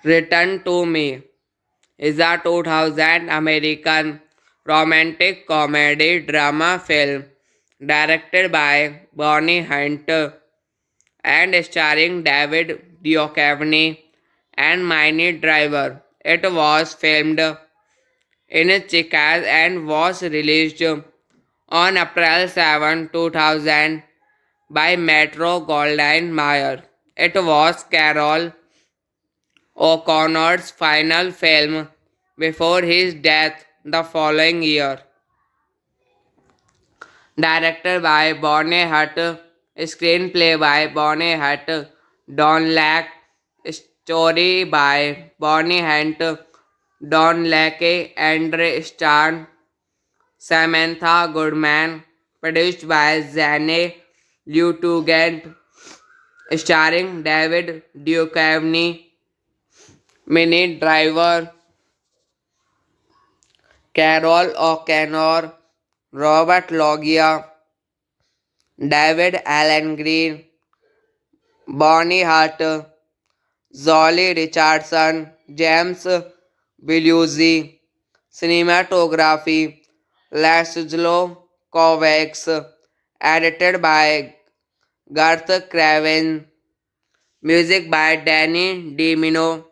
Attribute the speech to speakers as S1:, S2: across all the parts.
S1: Return to Me is a 2000 American romantic comedy drama film directed by Bonnie Hunt and starring David Duchovny and Minnie Driver. It was filmed in Chicago and was released on April 7, 2000 by Metro Goldwyn Mayer. It was Carol O'Connor's final film before his death the following year. Directed by Bonnie Hunt, screenplay by Bonnie Hunt, Don Lack, story by Bonnie Hunt, Don Lackey, Andre Starn, Samantha Goodman, produced by Zane Lieutenant, starring David Duchovny, Minnie Driver, Carol O'Connor, Robert Loggia, David Allen Green, Bonnie Hart, Zolly Richardson, James Belushi, cinematography, Laszlo Kovacs, edited by Garth Craven, music by Danny DiMino,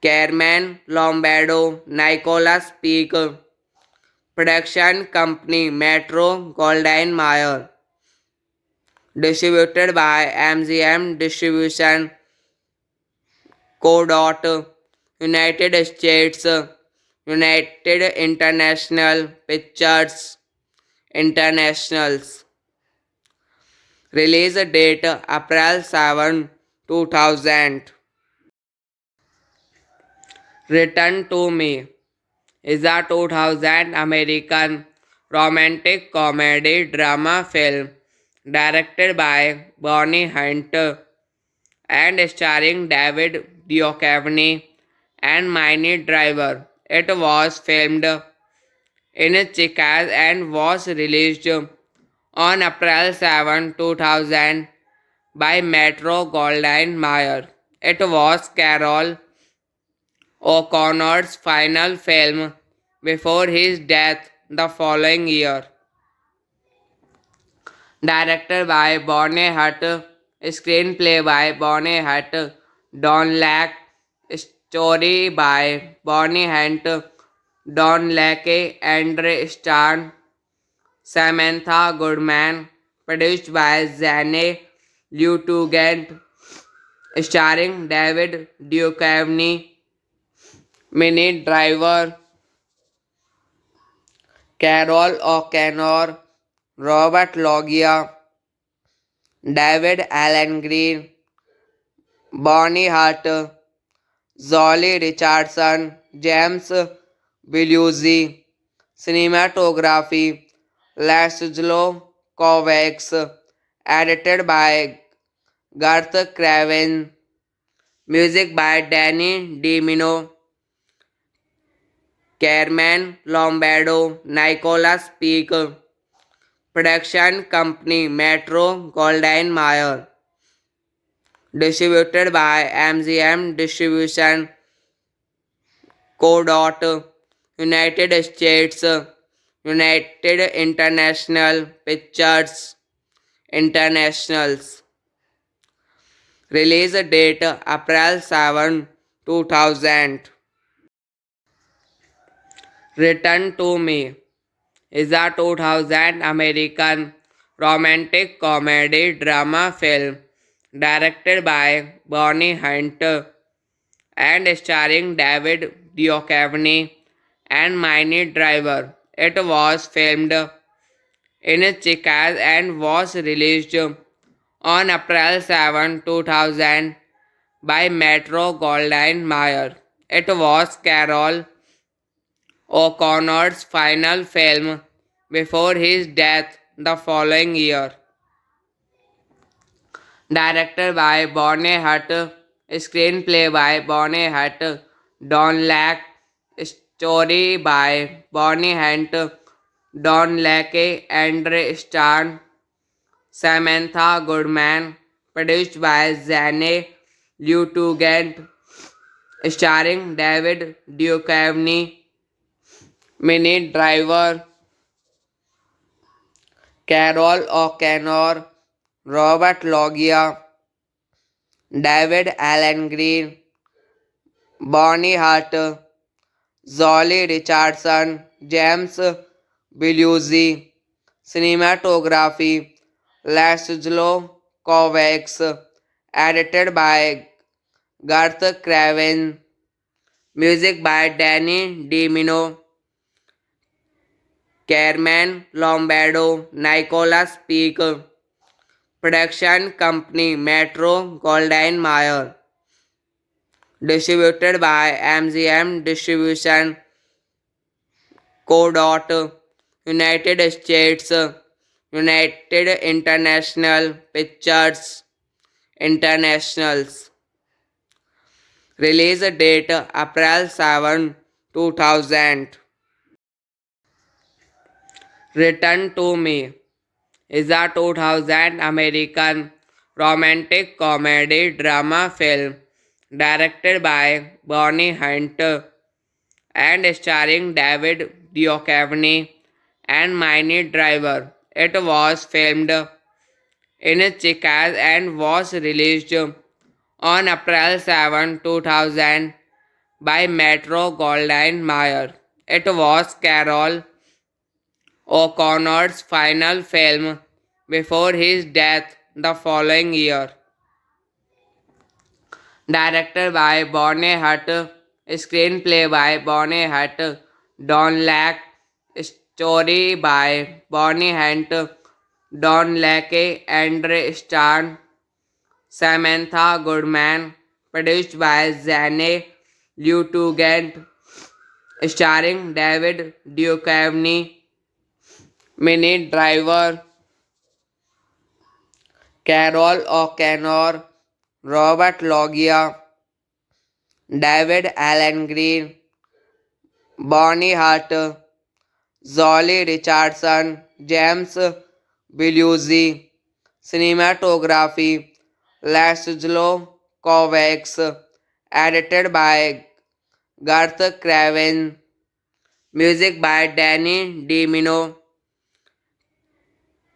S1: Carmen Lombardo, Nicholas Peak, production company Metro Goldwyn Mayer, distributed by MGM Distribution Co. United States, United International Pictures Internationals. Release date April 7, 2000. Return to Me is a 2000 American romantic comedy drama film directed by Bonnie Hunt and starring David Duchovny and Minnie Driver. It was filmed in Chicago and was released on April 7, 2000 by Metro Goldwyn Mayer. It was Carol O'Connor's final film before his death the following year. Directed by Bonnie Hunt, screenplay by Bonnie Hunt, Don Lack, story by Bonnie Hunt, Don Lackey, Andre Starn, Samantha Goodman, produced by Zane Lieutenant, starring David Duchovny, Minnie Driver, Carol O'Connor, Robert Loggia, David Allen Green, Bonnie Hart, Zolly Richardson, James Belushi. Cinematography Laszlo Kovacs. Edited by Garth Craven. Music by Danny DiMino, Carmen Lombardo, Nicolas Peak. Production company Metro Goldwyn Mayer. Distributed by MGM Distribution Co. United States, United International Pictures Internationals. Release date April 7, 2000. Return to Me is a 2000 American romantic comedy drama film directed by Bonnie Hunt and starring David Duchovny and Minnie Driver. It was filmed in Chicago and was released on April 7, 2000 by Metro Goldwyn Mayer. It was Carol O'Connor's final film before his death the following year. Directed by Bonnie Hunt, screenplay by Bonnie Hunt, Don Lack, story by Bonnie Hunt, Don Lackey, Andre Starn, Samantha Goodman, produced by Zane Lieutenant, starring David Duchovny, Minnie Driver, Carol O'Connor, Robert Loggia, David Allen Green, Bonnie Hart, Zolly Richardson, James Belushi. Cinematography Laszlo Kovacs. Edited by Garth Craven. Music by Danny DiMino, Carmen Lombardo, Nicolas Peak. Production company Metro Goldwyn Mayer. Distributed by MGM Distribution Co. United States, United International Pictures Internationals. Release date April 7, 2000. Return to Me is a 2000 American romantic comedy drama film directed by Bonnie Hunt and starring David Duchovny and Minnie Driver. It was filmed in Chicago and was released on April 7, 2000 by Metro Goldwyn Mayer. It was Carol O'Connor's final film before his death the following year. Directed by Bonnie Hunt, screenplay by Bonnie Hunt, Don Lack, story by Bonnie Hunt, Don Lackey, Andre Starn, Samantha Goodman, produced by Zane Lieutenant, starring David Duchovny, Minnie Driver, Carol O'Connor, Robert Loggia, David Allen Green, Bonnie Hart, Zolly Richardson, James Belushi. Cinematography Laszlo Kovacs. Edited by Garth Craven. Music by Danny DiMino,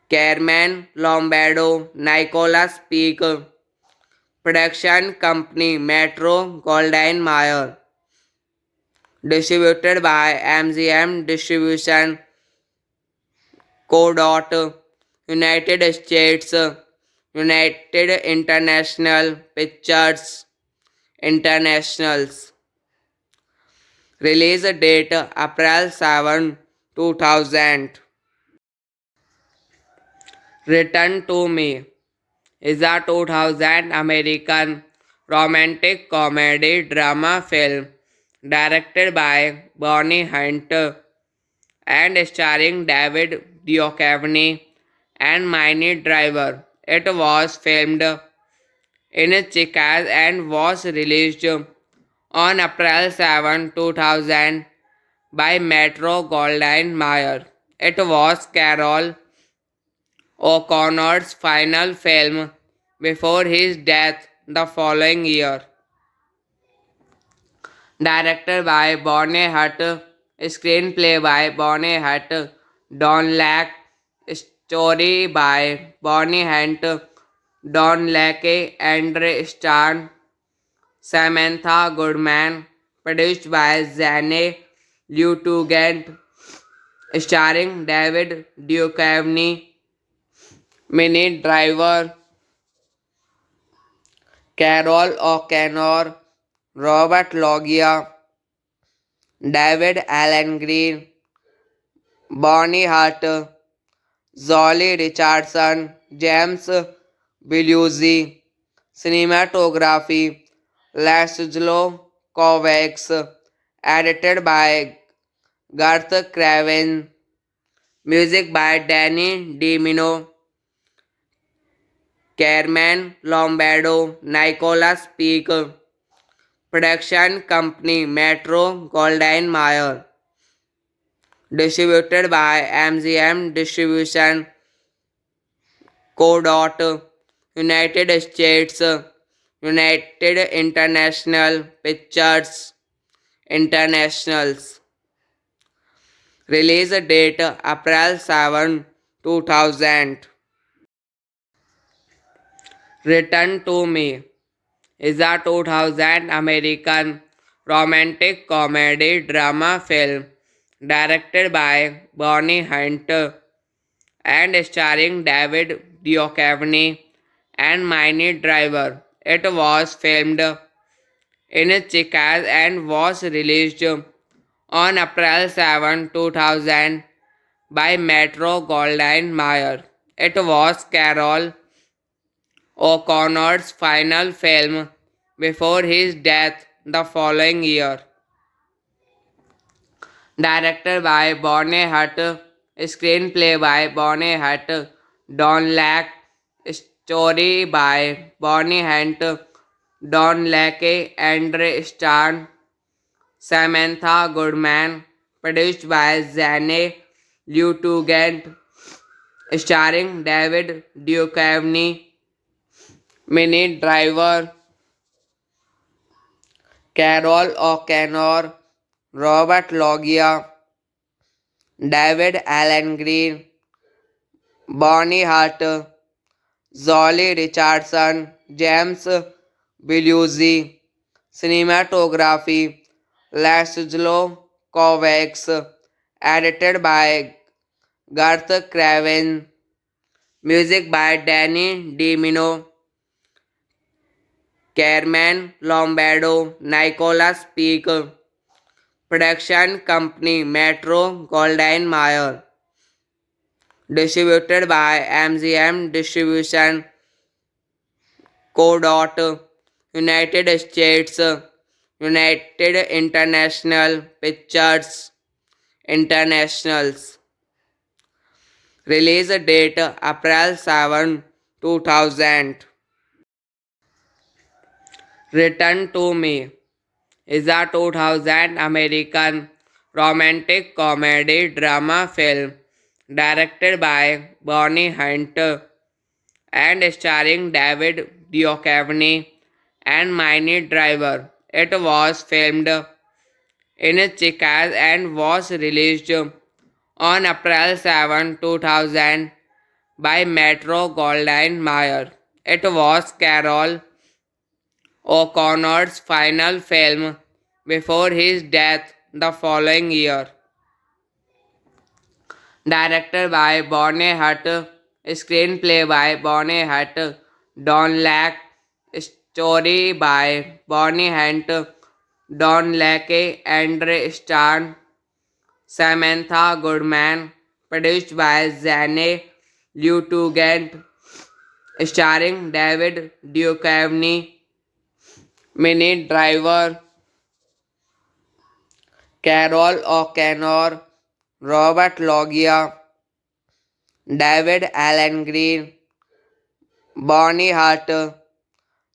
S1: Carmen Lombardo, Nicolas Peak. Production company Metro Goldwyn Mayer. Distributed by MGM Distribution Co. United States, United International Pictures Internationals. Release date April 7, 2000. Return to Me is a 2000 American romantic comedy drama film directed by Bonnie Hunt and starring David Duchovny and Minnie Driver. It was filmed in Chicago and was released on April 7, 2000 by Metro Goldwyn Mayer. It was Carol O'Connor's final film before his death the following year. Directed by Bonnie Hunt, screenplay by Bonnie Hunt, Don Lack, story by Bonnie Hunt, Don Lackey, Andre Starn, Samantha Goodman, produced by Zane Lieutenant, starring David Duchovny, Minnie Driver, Carol O'Connor, Robert Loggia, David Allen Green, Bonnie Hart, Zolly Richardson, James Belushi, cinematography, Laszlo Kovacs, edited by Garth Craven, music by Danny DiMino, Carmen Lombardo, Nicholas Peak, production company Metro Goldwyn Mayer, distributed by MGM Distribution Co. United States, United International Pictures Internationals. Release date April 7, 2000. Return to Me is a 2000 American romantic comedy drama film directed by Bonnie Hunt and starring David Duchovny and Minnie Driver. It was filmed in Chicago and was released on April 7, 2000 by Metro Goldwyn Mayer. It was Carol O'Connor's final film before his death the following year. Directed by Bonnie Hunt, screenplay by Bonnie Hunt, Don Lack, story by Bonnie Hunt, Don Lackey, Andre Starn, Samantha Goodman, produced by Zane Lieutenant, starring David Duchovny, Minnie Driver, Carol O'Connor, Robert Loggia, David Allen Green, Bonnie Hart, Zolly Richardson, James Belushi, cinematography, Laszlo Kovacs, edited by Garth Craven, music by Danny DiMino, Carmen Lombardo, Nicholas Peak, production company Metro Goldwyn Mayer, distributed by MGM Distribution Co. United States, United International Pictures Internationals. Release date April 7, 2000. Return to Me is a 2000 American romantic comedy drama film directed by Bonnie Hunt and starring David Duchovny and Minnie Driver. It was filmed in Chicago and was released on April 7, 2000 by Metro Goldwyn Mayer. It was Carol O'Connor's final film before his death the following year. Directed by Bonnie Hunt, screenplay by Bonnie Hunt, Don Lack, story by Bonnie Hunt, Don Lackey, Andre Starn, Samantha Goodman, produced by Zane Lieutenant, starring David Duchovny, Minnie Driver, Carol O'Connor, Robert Loggia, David Allen Green, Bonnie Hart,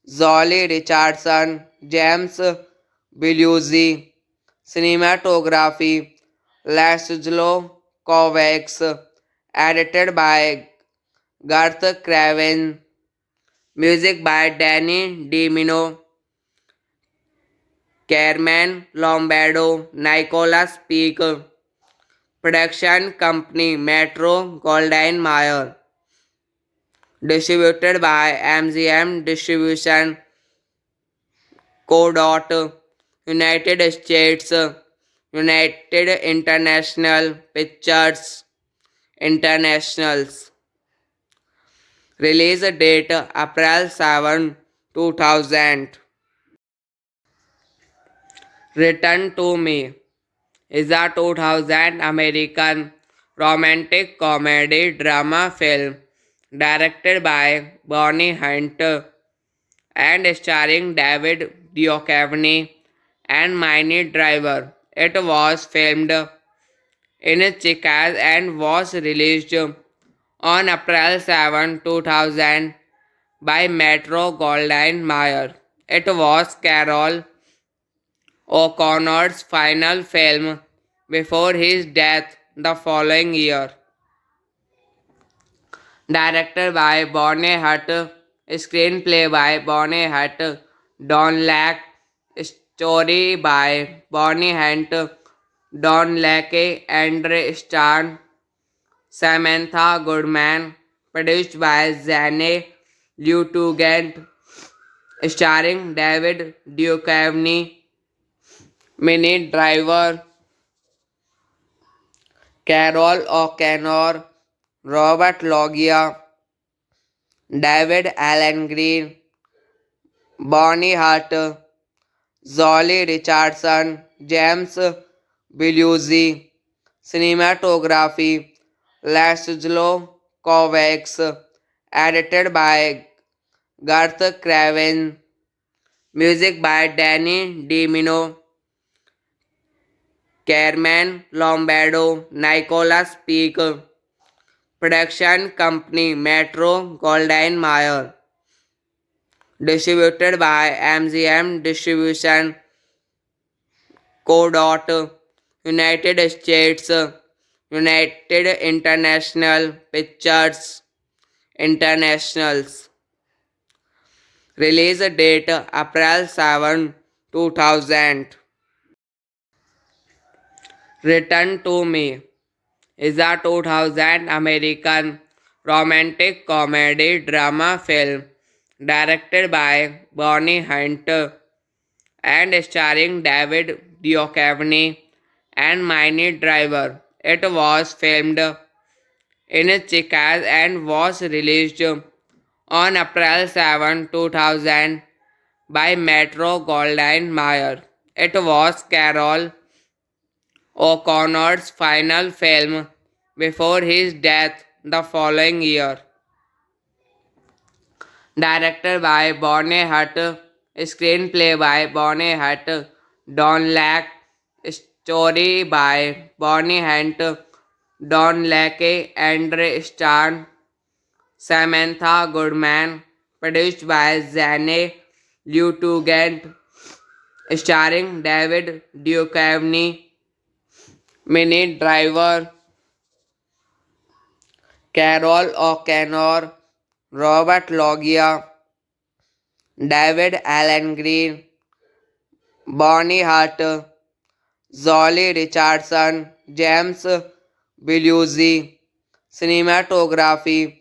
S1: Zolly Richardson, James Belushi, cinematography, Laszlo Kovacs, edited by Garth Craven, music by Danny DiMino, Carmen Lombardo, Nicolas Peak, production company Metro Goldwyn Mayer, distributed by MGM Distribution Co. United States, United International Pictures Internationals. Release date April 7, 2000. Return to Me is a 2000 American romantic comedy drama film directed by Bonnie Hunt and starring David Duchovny and Minnie Driver. It was filmed in Chicago and was released on April 7, 2000 by Metro Goldwyn Mayer. It was Carol O'Connor's final film before his death the following year. Directed by Bonnie Hunt, screenplay by Bonnie Hunt, Don Lack, story by Bonnie Hunt, Don Lackey, Andre Starn, Samantha Goodman, produced by Zane Lutugent, starring David Duchovny, Minnie Driver, Carol O'Connor, Robert Loggia, David Allen Green, Bonnie Hart, Zolly Richardson, James Belushi, cinematography, Laszlo Kovacs, edited by Garth Craven, music by Danny DiMino, Carmen Lombardo, Nicolas Peak, production company Metro Goldwyn Mayer, distributed by MGM Distribution Co. United States, United International Pictures Internationals. Release date April 7, 2000. Return to Me is a 2000 American romantic comedy drama film directed by Bonnie Hunt and starring David Duchovny and Minnie Driver. It was filmed in Chicago and was released on April 7, 2000 by Metro Goldwyn Mayer. It was Carol O'Connor's final film before his death the following year. Directed by Bonnie Hunt, screenplay by Bonnie Hunt, Don Lack, story by Bonnie Hunt, Don Lackey, Andre Starn, Samantha Goodman, produced by Zane Lutugent, starring David Duchovny, Minnie Driver, Carol O'Connor, Robert Loggia, David Allen Green, Bonnie Hart, Zolly Richardson, James Belushi, cinematography,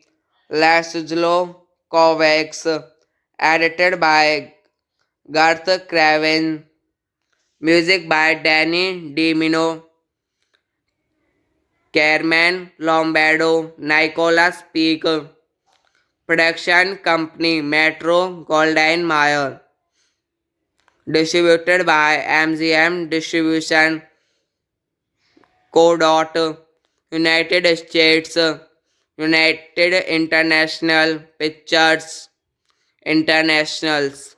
S1: Laszlo Kovacs, edited by Garth Craven, music by Danny DiMino, Carmen Lombardo, Nicolas Peak, production company Metro Goldwyn Mayer, distributed by MGM Distribution Co. United States, United International Pictures Internationals.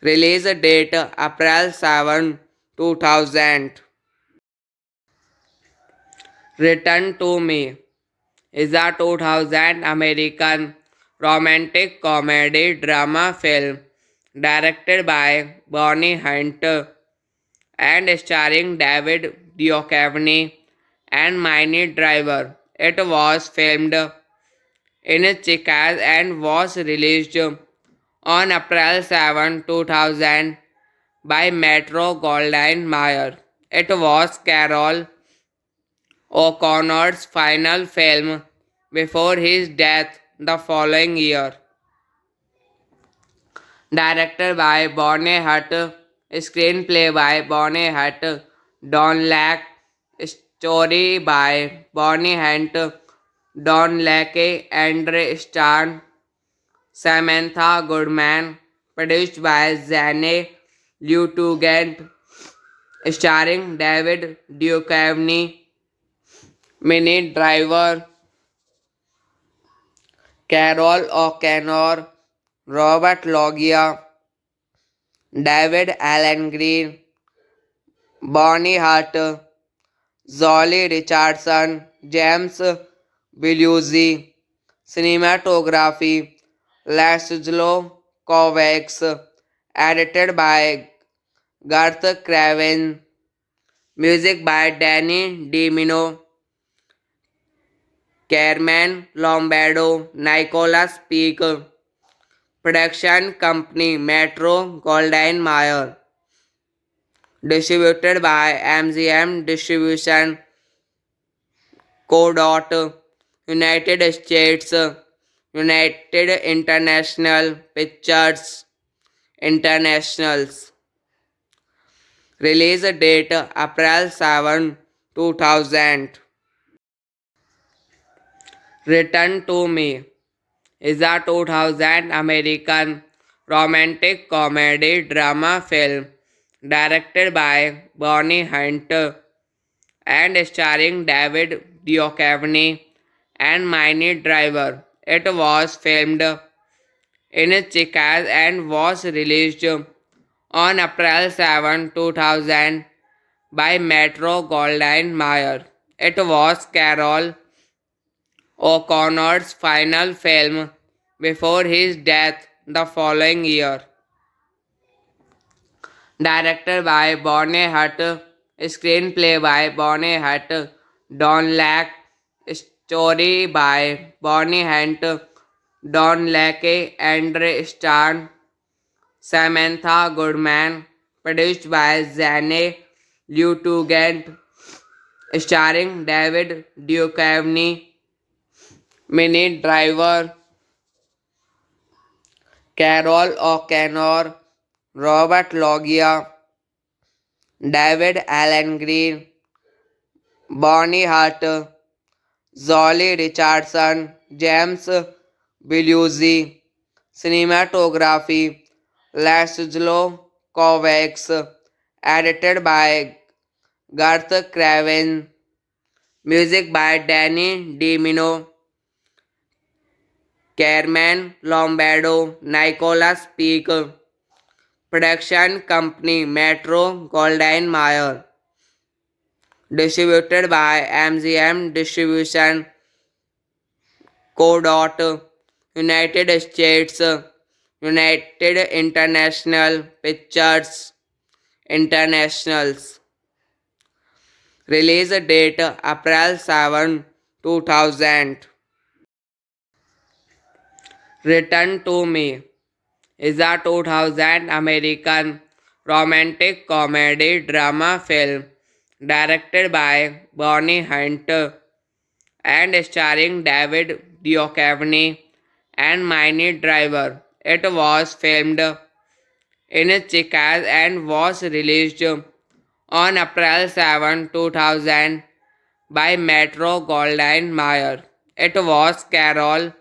S1: Release date April 7, 2000. Return to Me is a 2000 American romantic comedy drama film directed by Bonnie Hunt and starring David Duchovny and Minnie Driver. It was filmed in Chicago and was released on April 7, 2000 by Metro Goldwyn Mayer. It was Carol O'Connor's final film before his death the following year. Directed by Bonnie Hunt, screenplay by Bonnie Hunt, Don Lack, story by Bonnie Hunt, Don Lackey, Andre Starn, Samantha Goodman, produced by Zane Lieutenant, starring David Duchovny, Minnie Driver, Carol O'Connor, Robert Loggia, David Allen Green, Bonnie Hart, Zolly Richardson, James Belushi, cinematography, Laszlo Kovacs, edited by Garth Craven, music by Danny DiMino, Carmen Lombardo, Nicholas Peak, production company Metro Goldwyn Mayer, distributed by MGM Distribution Co. United States, United International Pictures Internationals. Release date April 7, 2000. Return to Me is a 2000 American romantic comedy drama film directed by Bonnie Hunt and starring David Duchovny and Minnie Driver. It was filmed in Chicago and was released on April 7, 2000 by Metro Goldwyn Mayer. It was Carol O'Connor's final film before his death the following year. Directed by Bonnie Hunt, screenplay by Bonnie Hunt, Don Lack, story by Bonnie Hunt, Don Lackey, Andre Starn, Samantha Goodman, produced by Zane Lieutenant, starring David Duchovny, Minnie Driver, Carol O'Connor, Robert Loggia, David Allen Green, Bonnie Hart, Zolly Richardson, James Belushi, cinematography, Laszlo Kovacs, edited by Garth Craven, music by Danny DiMino, Carmen Lombardo, Nicholas Peak, production company Metro Goldwyn Mayer, distributed by MGM Distribution Co. United States, United International Pictures Internationals. Release date April 7, 2000. Return to Me is a 2000 American romantic comedy drama film directed by Bonnie Hunt and starring David Duchovny and Minnie Driver. It was filmed in Chicago and was released on April 7, 2000 by Metro Goldwyn Mayer. It was Carol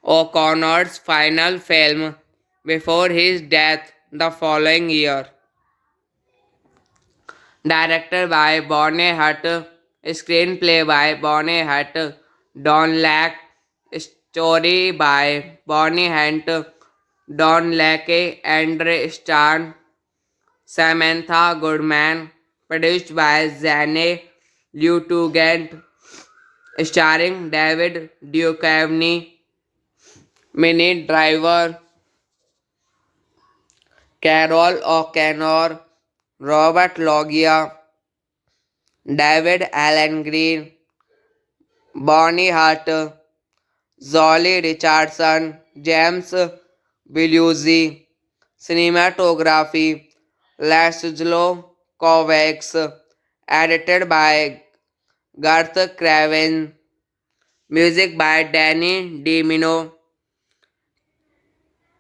S1: O'Connor's final film before his death the following year. Directed by Bonnie Hunt, screenplay by Bonnie Hunt, Don Lack, story by Bonnie Hunt, Don Lackey, Andre Starn, Samantha Goodman, produced by Zane Lieutenant, starring David Duchovny, Minnie Driver, Carol O'Connor, Robert Loggia, David Allen Green, Bonnie Hart, Zolly Richardson, James Belushi, cinematography, Laszlo Kovacs, edited by Garth Craven, music by Danny DiMino,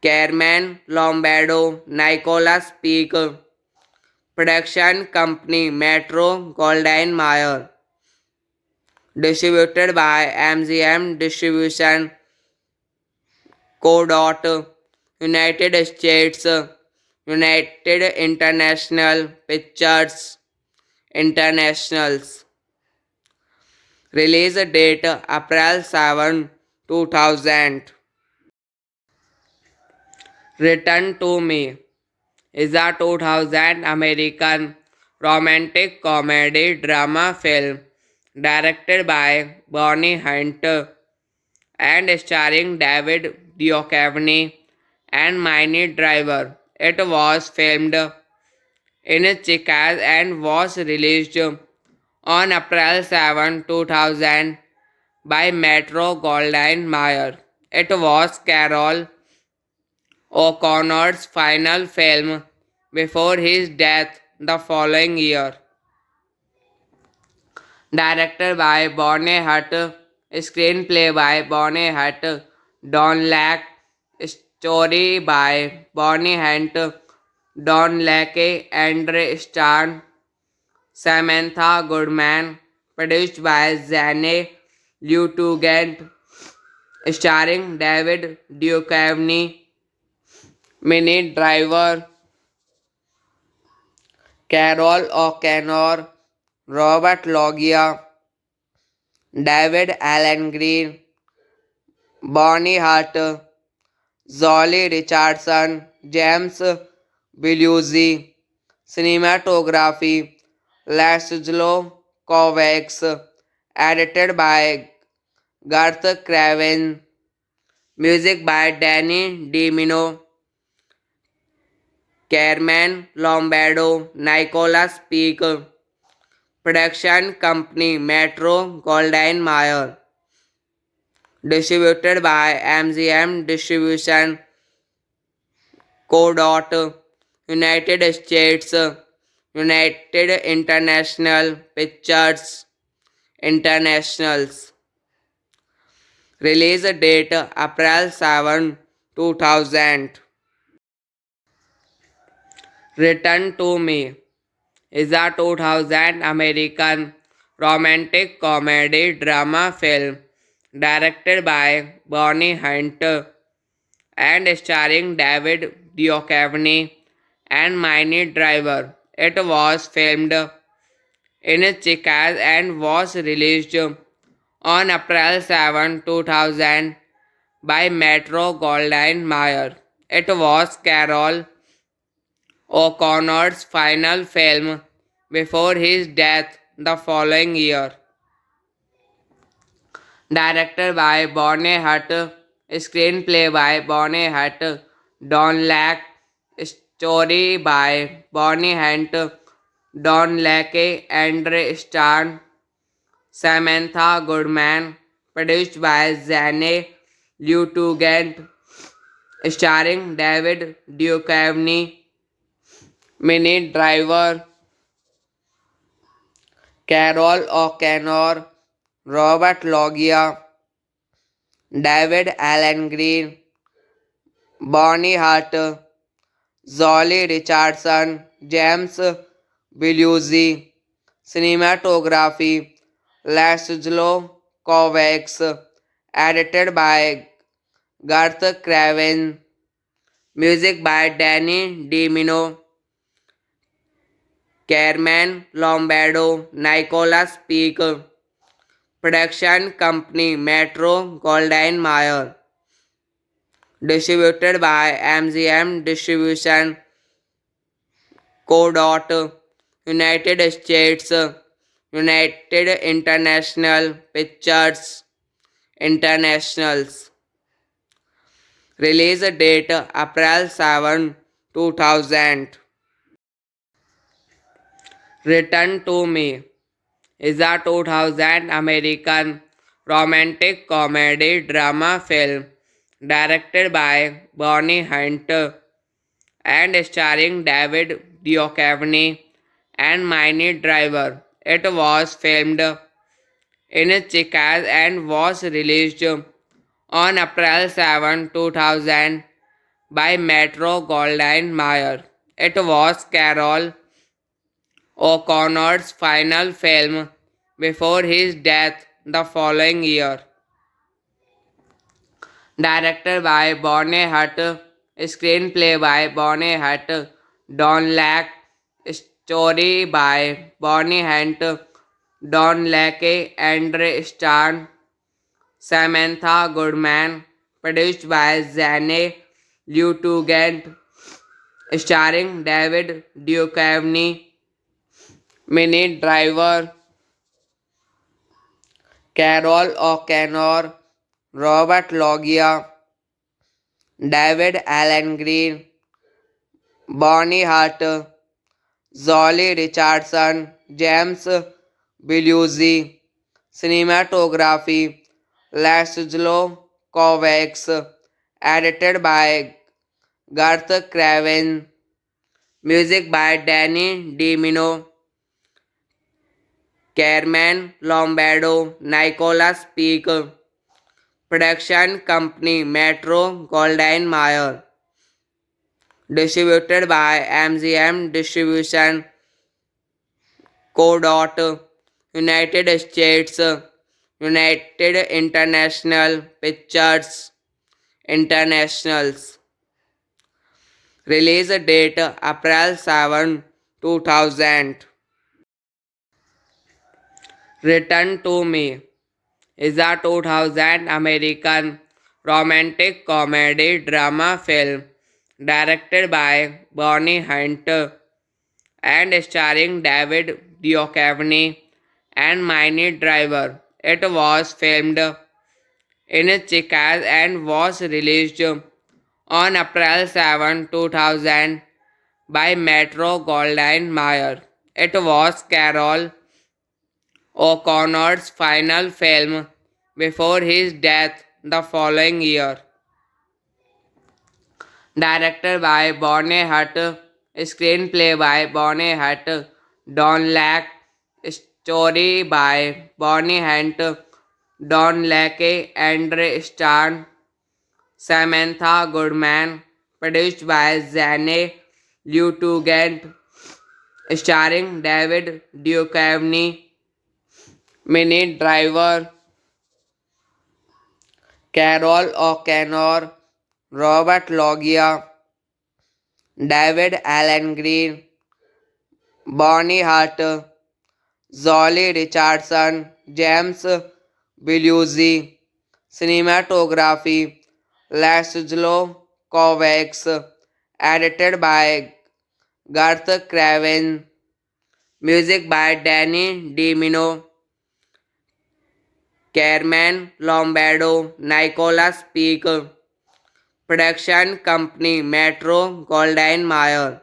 S1: Carmen Lombardo, Nicolas Peak, production company Metro Goldwyn Mayer, distributed by MGM Distribution Co. United States, United International Pictures Internationals. Release date April 7, 2000. Return to Me is a 2000 American romantic comedy drama film directed by Bonnie Hunt and starring David Duchovny and Minnie Driver. It was filmed in Chicago and was released on April 7, 2000 by Metro Goldwyn Mayer. It was Carol O'Connor's final film before his death the following year. Directed by Bonnie Hunt, screenplay by Bonnie Hunt, Don Lack, story by Bonnie Hunt, Don Lackey, Andre Starn, Samantha Goodman, produced by Zane Lieutenant, starring David Duchovny, Minnie Driver, Carol O'Connor, Robert Loggia, David Allen Green, Bonnie Hart, Zolly Richardson, James Belushi, cinematography, Laszlo Kovacs, edited by Garth Craven, music by Danny DiMino, Carmen Lombardo, Nicolas Peak, production company Metro Goldwyn Mayer, distributed by MGM Distribution Co. United States, United International Pictures Internationals. Release date April 7, 2000. Return to Me is a 2000 American romantic comedy drama film directed by Bonnie Hunt and starring David Duchovny and Minnie Driver. It was filmed in Chicago and was released on April 7, 2000 by Metro Goldwyn Mayer. It was Carol O'Connor's final film before his death the following year. Directed by Bonnie Hunt, screenplay by Bonnie Hunt, Don Lack, story by Bonnie Hunt, Don Lackey, Andre Starn, Samantha Goodman, produced by Zane Lieutenant, starring David Duchovny, Minnie Driver, Carol O'Connor, Robert Loggia, David Allen Green, Bonnie Hart, Zolly Richardson, James Belushi, cinematography, Laszlo Kovacs, edited by Garth Craven, music by Danny DiMino, Carmen Lombardo, Nicolas Peak, production company Metro Goldwyn Mayer, distributed by MGM Distribution Co. United States, United International Pictures Internationals. Release date April 7, 2000. Return to Me is a 2000 American romantic comedy drama film directed by Bonnie Hunt and starring David Duchovny and Minnie Driver. It was filmed in Chicago and was released on April 7, 2000 by Metro Goldwyn Mayer. It was Carol O'Connor's final film before his death the following year. Directed by Bonnie Hunt, screenplay by Bonnie Hunt, Don Lack, story by Bonnie Hunt, Don Lackey, Andre Starn, Samantha Goodman, produced by Zane Lieutenant, starring David Duchovny, Minnie Driver, Carol O'Connor, Robert Loggia, David Allen Green, Bonnie Hart, Zolly Richardson, James Belushi, cinematography, Laszlo Kovacs, edited by Garth Craven, music by Danny DiMino, Carmen Lombardo, Nicholas Peak, production company Metro Goldwyn Mayer, distributed by MGM Distribution. Co. United States, United International Pictures Internationals. Release date April 7, 2000. Return to Me is a 2000 American romantic comedy drama film directed by Bonnie Hunt and starring David Duchovny and Minnie Driver. It was filmed in Chicago and was released on April 7, 2000 by Metro Goldwyn Mayer. It was Carol O'Connor's final film before his death the following year. Directed by Bonnie Hunt, screenplay by Bonnie Hunt, Don Lack, story by Bonnie Hunt, Don Lackey, Andre Starn, Samantha Goodman, produced by Zane Lieutenant, starring David Duchovny, Minnie Driver, Carol O'Connor, Robert Loggia, David Allen Green, Bonnie Hart, Zolly Richardson, James Belushi, cinematography, Laszlo Kovacs, edited by Garth Craven, music by Danny DiMino, Carmen Lombardo, Nicholas Peak, production company Metro Goldwyn Mayer,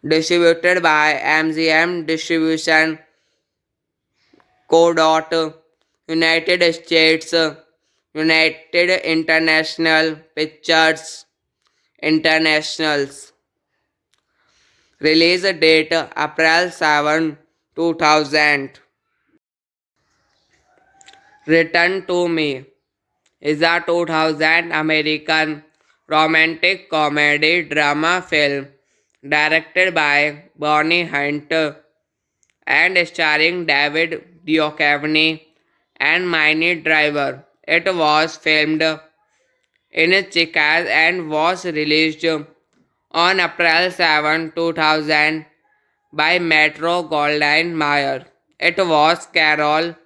S1: distributed by MGM Distribution. Co. United States, United International Pictures Internationals. Release date April 7, 2000. Return to Me is a 2000 American romantic comedy drama film directed by Bonnie Hunt and starring David Duchovny and Minnie Driver. It was filmed in Chicago and was released on April 7, 2000 by Metro Goldwyn Mayer. It was Carol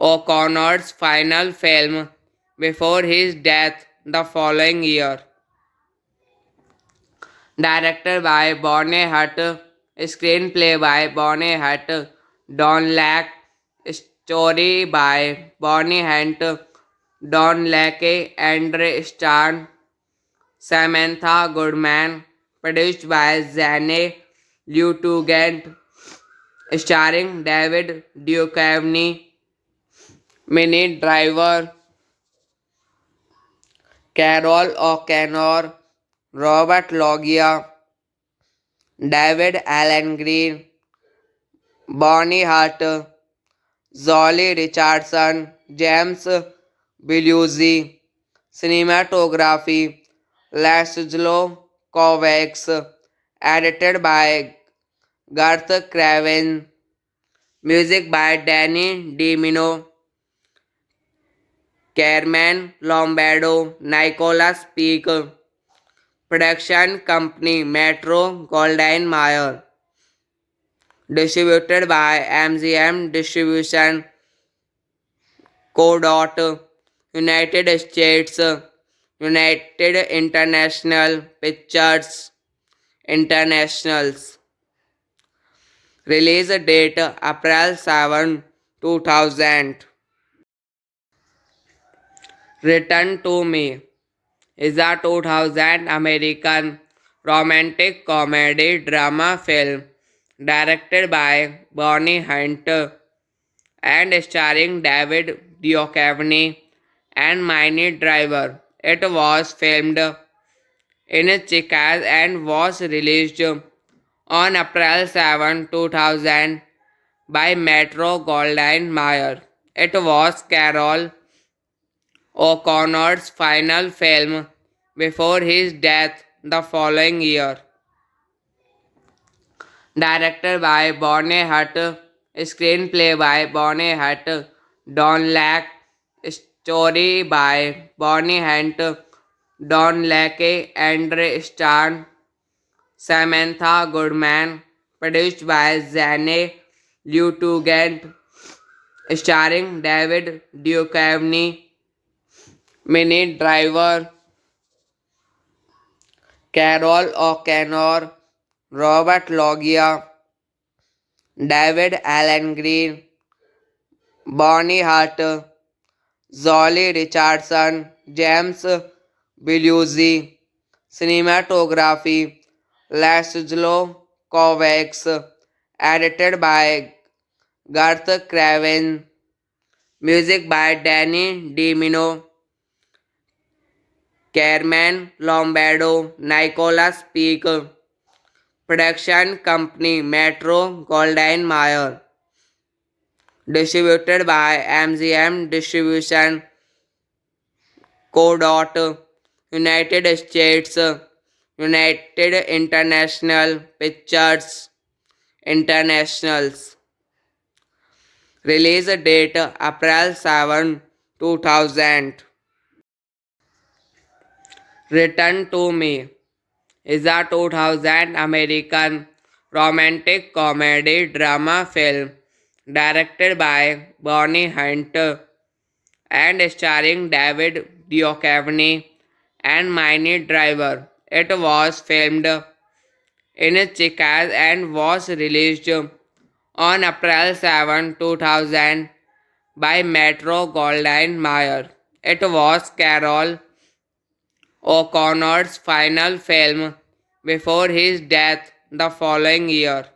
S1: O'Connor's final film before his death the following year. Directed by Bonnie Hutt, screenplay by Bonnie Hutt, Don Lack, story by Bonnie Hunt, Don Lackey, Andre Starn, Samantha Goodman, produced by Zane Lieutenant, starring David Duchovny, Minnie Driver, Carol O'Connor, Robert Loggia, David Allen Green, Bonnie Hart, Zolly Richardson, James Belushi, cinematography, Laszlo Kovacs, edited by Garth Craven, music by Danny DiMino, Carmen Lombardo, Nicolas Peak, production company Metro Goldwyn Mayer, distributed by MGM Distribution Co. United States, United International Pictures Internationals. Release date April 7, 2000. Return to Me is a 2000 American romantic comedy drama film directed by Bonnie Hunt and starring David Duchovny and Minnie Driver. It was filmed in Chicago and was released on April 7, 2000 by Metro Goldwyn Mayer. It was Carol O'Connor's final film before his death the following year. Directed by Bonnie Hutt, screenplay by Bonnie Hutt, Don Lack, story by Bonnie Hunt, Don Lackey, Andre Starn, Samantha Goodman, produced by Zane Lieutenant, starring David Duchovny, Minnie Driver, Carol O'Connor, Robert Loggia, David Allen Green, Bonnie Hart, Zolly Richardson, James Belushi, cinematography, Laszlo Kovacs, edited by Garth Craven, music by Danny DiMino, Carmen Lombardo, Nicolas Peak, production company Metro Goldwyn Mayer, distributed by MGM Distribution Co. United States, United International Pictures Internationals. Release date April 7, 2000. Return to Me is a 2000 American romantic comedy drama film directed by Bonnie Hunt and starring David Duchovny and Minnie Driver. It was filmed in Chicago and was released on April 7, 2000 by Metro Goldwyn Mayer. It was Carol O'Connor's final film before his death the following year.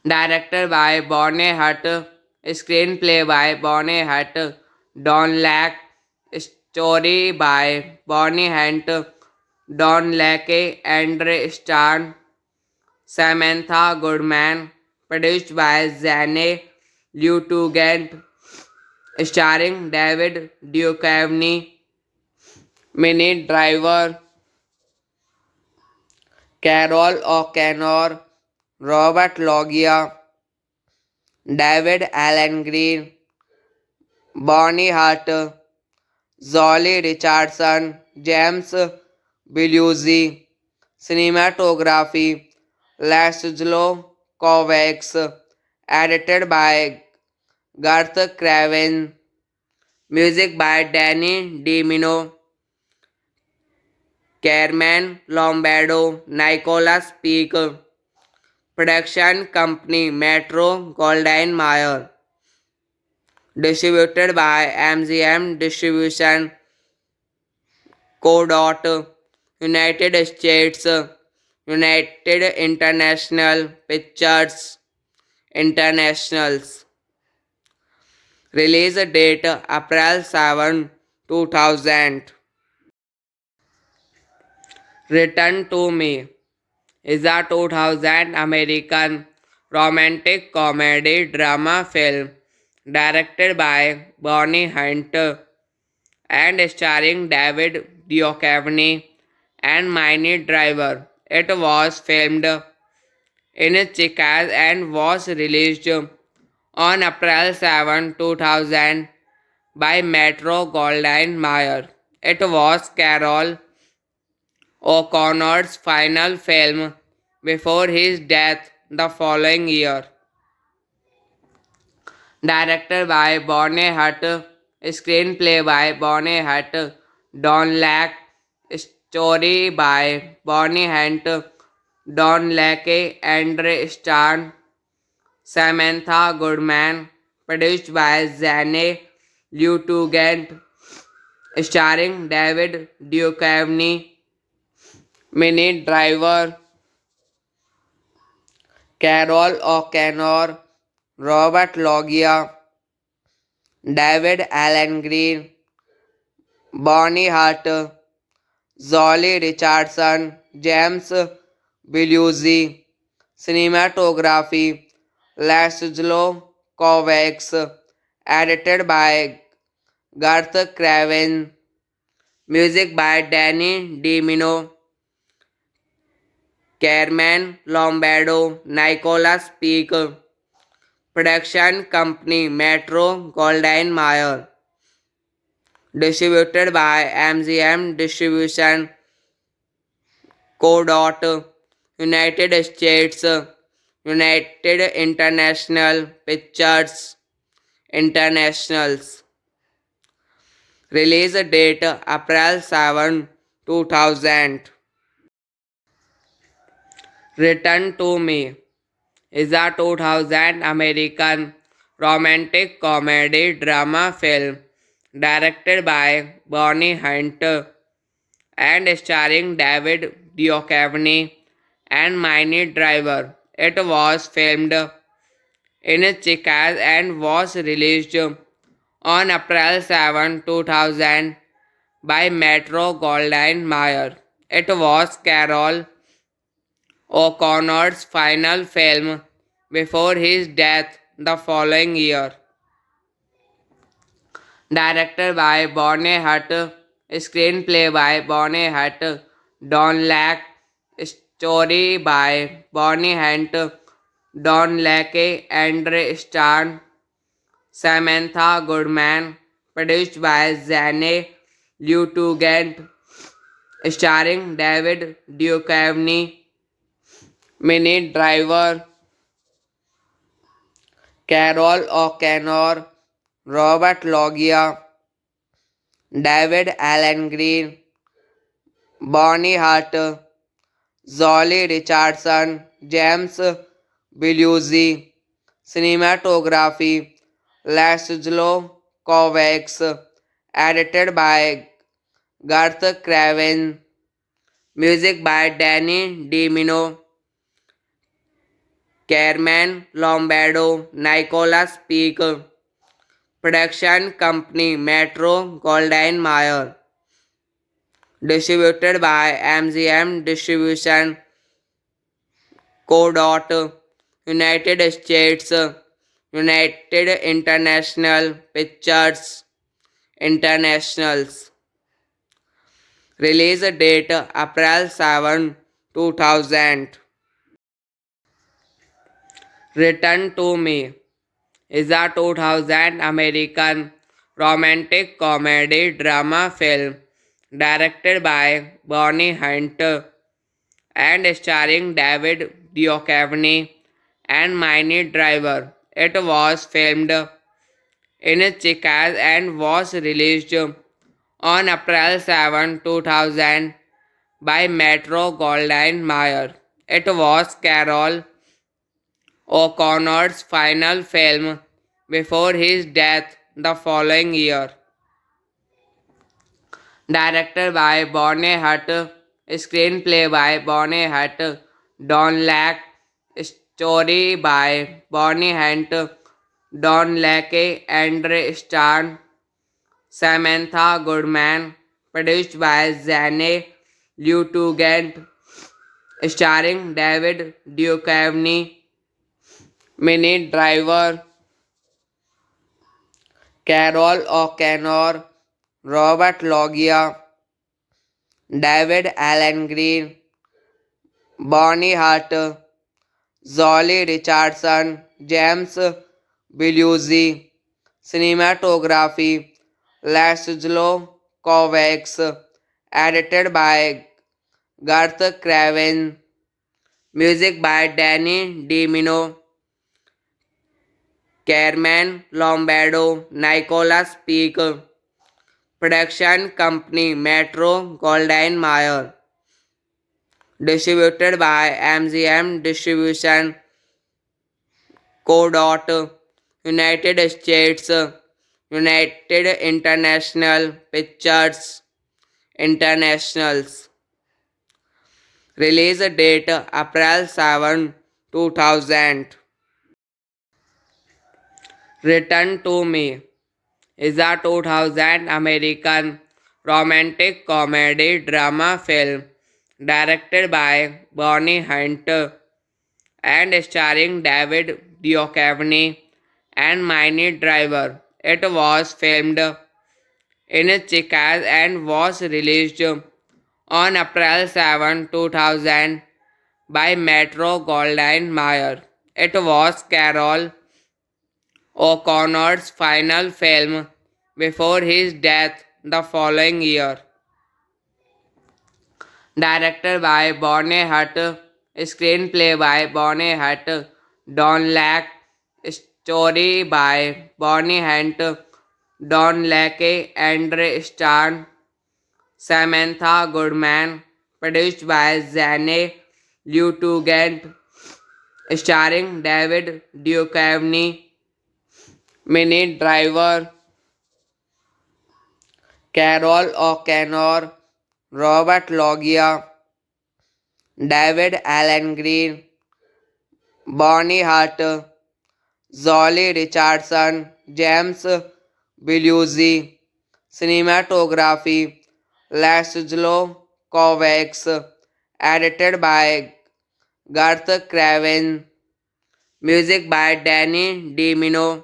S1: Directed by Bonnie Hutt, screenplay by Bonnie Hutt, Don Lack, story by Bonnie Hunt, Don Lackey, Andre Starn, Samantha Goodman, produced by Zane Lieutenant, starring David Duchovny, Minnie Driver, Carol O'Connor, Robert Loggia, David Allen Green, Bonnie Hart, Zolly Richardson, James Belushi, cinematography, Laszlo Kovacs, edited by Garth Craven, music by Danny DiMino, Carmen Lombardo Nicholas Peak. Production company Metro Goldwyn Mayer. Distributed by MGM Distribution Co. United States. United International Pictures Internationals. Release date April 7, 2000. Return to Me is a 2000 American romantic comedy drama film directed by Bonnie Hunt and starring David Duchovny and Minnie Driver. It was filmed in Chicago and was released on April 7, 2000 by Metro Goldwyn Mayer. It was Carol O'Connor's final film before his death the following year. Directed by Bonnie Hunt, screenplay by Bonnie Hunt, Don Lack, story by Bonnie Hunt, Don Lackey, Andre Starn, Samantha Goodman, produced by Zane Lieutenant, starring David Duchovny, Minnie Driver, Carol O'Connor, Robert Loggia, David Allen Green, Bonnie Hart, Zolly Richardson, James Belushi, cinematography, Laszlo Kovacs, edited by Garth Craven, music by Danny DiMino, Carmen Lombardo, Nicholas Peak, production company Metro Goldwyn Mayer, distributed by MGM Distribution Co. United States, United International Pictures Internationals. Release date April 7, 2000. Return to Me is a 2000 American romantic comedy drama film directed by Bonnie Hunt and starring David Duchovny and Minnie Driver. It was filmed in Chicago and was released on April 7, 2000 by Metro Goldwyn Mayer. It was Carol O'Connor's final film before his death the following year. Directed by Bonnie Hunt, screenplay by Bonnie Hunt, Don Lack, story by Bonnie Hunt, Don Lackey, Andre Starn, Samantha Goodman, produced by Zane Lieutenant, starring David Duchovny, Minnie Driver, Carol O'Connor, Robert Loggia, David Allen Green, Bonnie Hart, Zolly Richardson, James Belushi, cinematography, Laszlo Kovacs, edited by Garth Craven, music by Danny DiMino, Carmen Lombardo, Nicholas Peak, production company Metro Goldwyn Mayer, distributed by MGM Distribution Co. United States, United International Pictures Internationals. Release date April 7, 2000. Return to Me is a 2000 American romantic comedy drama film directed by Bonnie Hunt and starring David Duchovny and Minnie Driver. It was filmed in Chicago and was released on April 7, 2000 by Metro Goldwyn Mayer. It was Carol O'Connor's final film before his death the following year. Directed by Bonnie Hutt, screenplay by Bonnie Hutt, Don Lack, story by Bonnie Hunt, Don Lackey, Andre Starn, Samantha Goodman, produced by Zane Lieutenant, starring David Duchovny, Minnie Driver, Carol O'Connor, Robert Loggia, David Allen Green, Bonnie Hart, Zolly Richardson, James Belushi, cinematography, Laszlo Kovacs, edited by Garth Craven, music by Danny DiMino, Carmen Lombardo, Nicholas Peak, production company Metro Goldwyn Mayer, distributed by MGM Distribution Co. United States, United International Pictures Internationals. Release date April 7, 2000. Return to Me is a 2000 American romantic comedy drama film directed by Bonnie Hunt and starring David Duchovny and Minnie Driver. It was filmed in Chicago and was released on April 7, 2000 by Metro Goldwyn Mayer. It was Carol O'Connor's final film before his death the following year. Directed by Bonnie Hutt, screenplay by Bonnie Hutt, Don Lack, story by Bonnie Hunt, Don Lackey, Andre Starn, Samantha Goodman, produced by Zane Lieutenant, starring David Duchovny, Minnie Driver, Carol O'Connor, Robert Loggia, David Allen Green, Bonnie Hart, Zolly Richardson, James Belushi, cinematography, Laszlo Kovacs, edited by Garth Craven, music by Danny DiMino,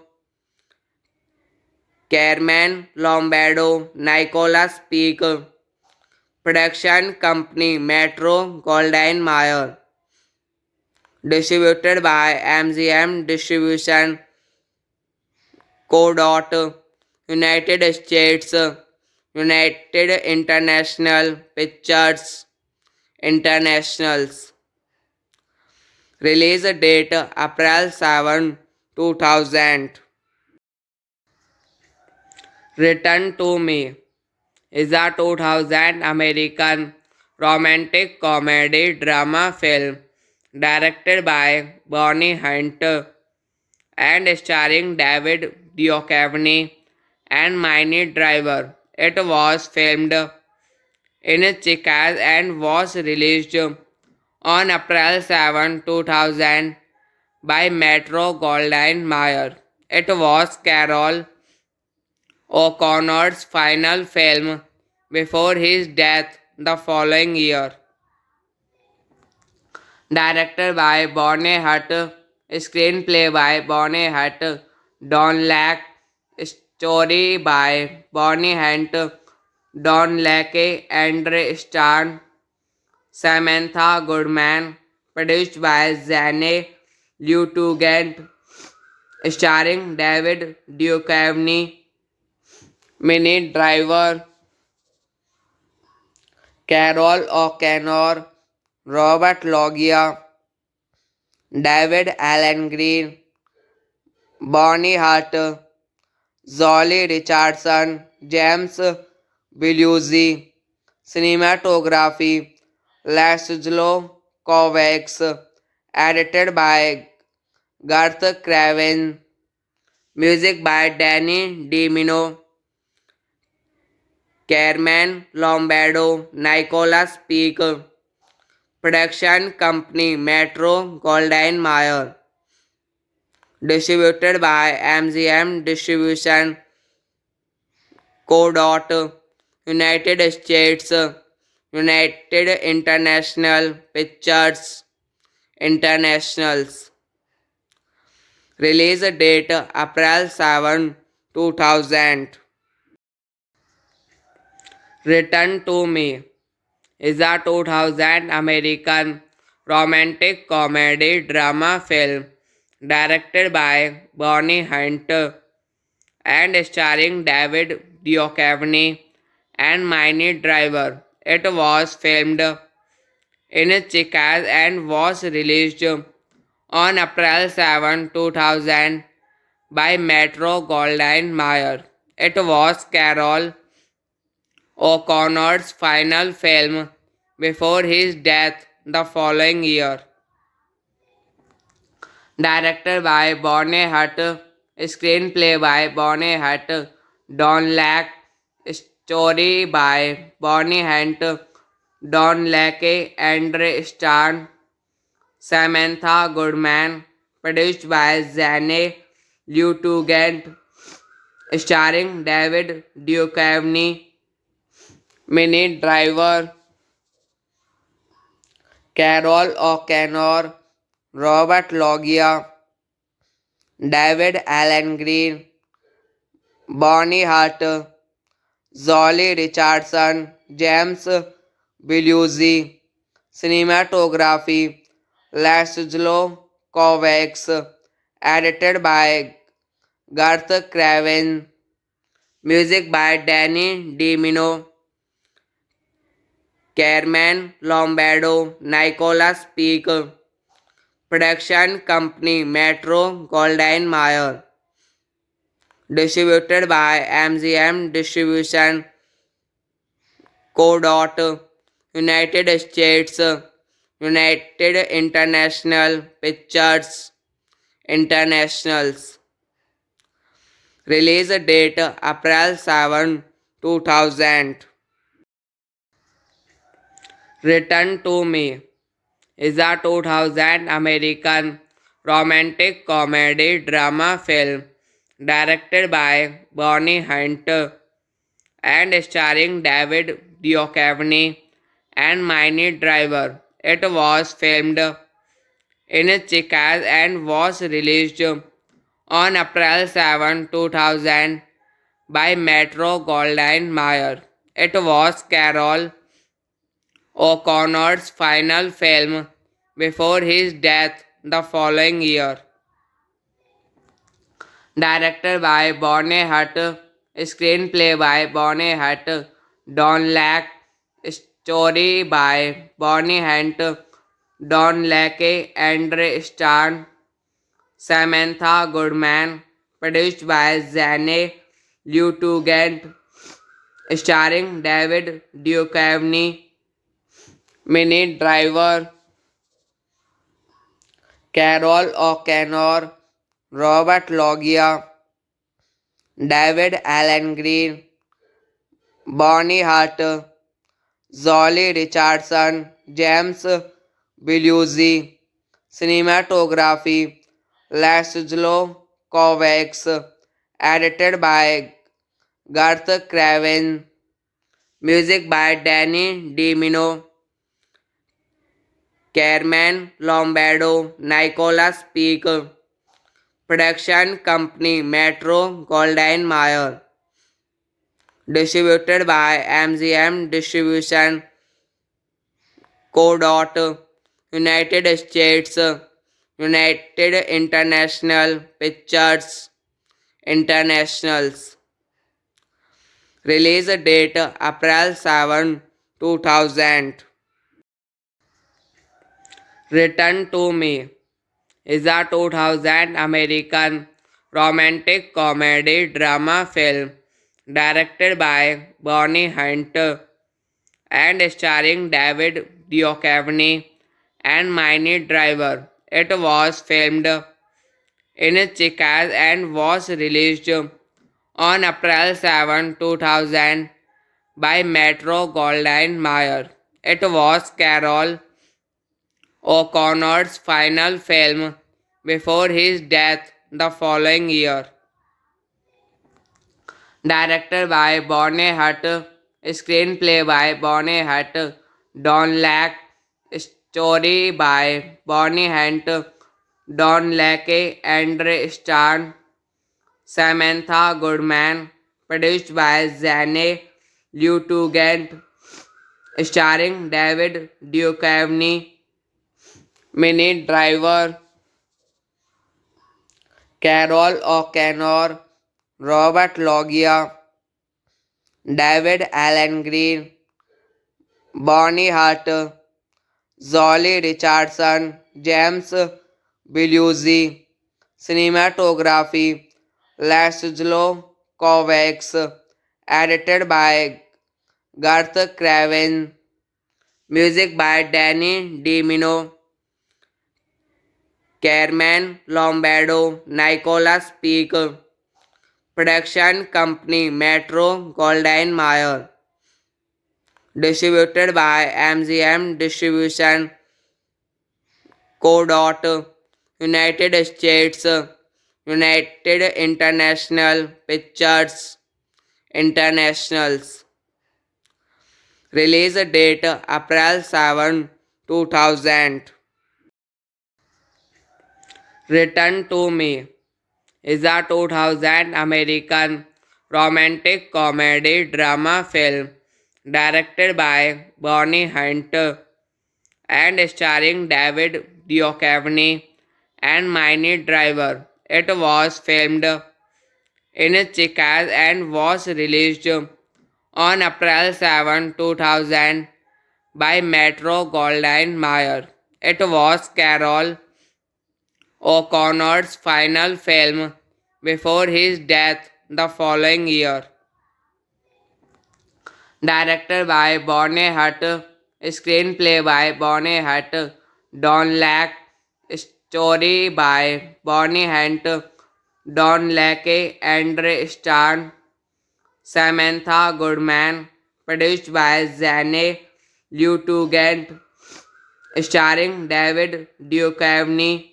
S1: Carmen Lombardo, Nicholas Peak, production company Metro Goldwyn Mayer, distributed by MGM Distribution Co. United States, United International Pictures Internationals. Release date April 7, 2000. Return to Me is a 2000 American romantic comedy drama film directed by Bonnie Hunt and starring David Duchovny and Minnie Driver. It was filmed in Chicago and was released on April 7, 2000 by Metro Goldwyn Mayer. It was Carol O'Connor's final film before his death the following year. Directed by Bonnie Hutt, screenplay by Bonnie Hutt, Don Lack, story by Bonnie Hunt, Don Lackey, Andre Starn, Samantha Goodman, produced by Zane Lieutenant, starring David Duchovny, Minnie Driver, Carol O'Connor, Robert Loggia, David Allen Green, Bonnie Hart, Zolly Richardson, James Belushi, cinematography, Laszlo Kovacs, edited by Garth Craven, music by Danny DiMino, Carmen Lombardo, Nicolas Peak, production company Metro Goldwyn Mayer, distributed by MGM Distribution Co. United States, United International Pictures Internationals. Release date April 7, 2000. Return to Me is a 2000 American romantic comedy drama film directed by Bonnie Hunt and starring David Duchovny and Minnie Driver. It was filmed in Chicago and was released on April 7, 2000 by Metro Goldwyn Mayer. It was Carol O'Connor's final film before his death the following year. Directed by Bonnie Hunt, screenplay by Bonnie Hunt, Don Lack, story by Bonnie Hunt, Don Lackey, Andre Starn, Samantha Goodman, produced by Zane Lieutenant, starring David Duchovny, Minnie Driver, Carol O'Connor, Robert Loggia, David Allen Green, Bonnie Hart, Zolly Richardson, James Belushi, cinematography, Laszlo Kovacs, edited by Garth Craven, music by Danny DiMino, Carmen Lombardo, Nicolas Peak, production company Metro Goldwyn Mayer, distributed by MGM Distribution Co. United States, United International Pictures Internationals. Release date April 7, 2000. Return to Me is a 2000 American romantic comedy drama film directed by Bonnie Hunt and starring David Duchovny and Minnie Driver. It was filmed in Chicago and was released on April 7, 2000 by Metro Goldwyn Mayer. It was Carol O'Connor's final film before his death the following year. Directed by Bonnie Hunt, screenplay by Bonnie Hunt, Don Lack, story by Bonnie Hunt, Don Lackey, Andre Starn, Samantha Goodman, produced by Zane Lieutenant, starring David Duchovny, Minnie Driver, Carol O'Connor, Robert Loggia, David Allen Green, Bonnie Hart, Zolly Richardson, James Belushi, cinematography, Laszlo Kovacs, edited by Garth Craven, music by Danny DiMino, Carmen Lombardo, Nicolas Peak, production company Metro Goldwyn Mayer, distributed by MGM Distribution Co. United States, United International Pictures Internationals. Release date April 7, 2000. Return to Me is a 2000 American romantic comedy drama film directed by Bonnie Hunt and starring David Duchovny and Minnie Driver. It was filmed in Chicago and was released on April 7, 2000 by Metro Goldwyn Mayer. It was Carol O'Connor's final film before his death the following year. Directed by Bonnie Hutt, screenplay by Bonnie Hutt, Don Lack, story by Bonnie Hunt, Don Lackey, Andre Starn, Samantha Goodman, produced by Zane Lieutenant, starring David Duchovny, Minnie Driver, Carol O'Connor, Robert Loggia, David Allen Green, Bonnie Hart, Zolly Richardson, James Belushi, cinematography, Laszlo Kovacs, edited by Garth Craven, music by Danny DiMino, Carmen Lombardo, Nicolas Peak, production company Metro Goldwyn Mayer, distributed by MGM Distribution Co. United States, United International Pictures Internationals. Release date April 7, 2000. Return to Me is a 2000 American romantic comedy drama film directed by Bonnie Hunt and starring David Duchovny and Minnie Driver. It was filmed in Chicago and was released on April 7, 2000 by Metro Goldwyn Mayer. It was Carol O'Connor's final film before his death the following year. Directed by Bonnie Hutt, screenplay by Bonnie Hutt, Don Lack, story by Bonnie Hunt, Don Lackey, Andre Starn, Samantha Goodman, produced by Zane Lieutenant, starring David Duchovny,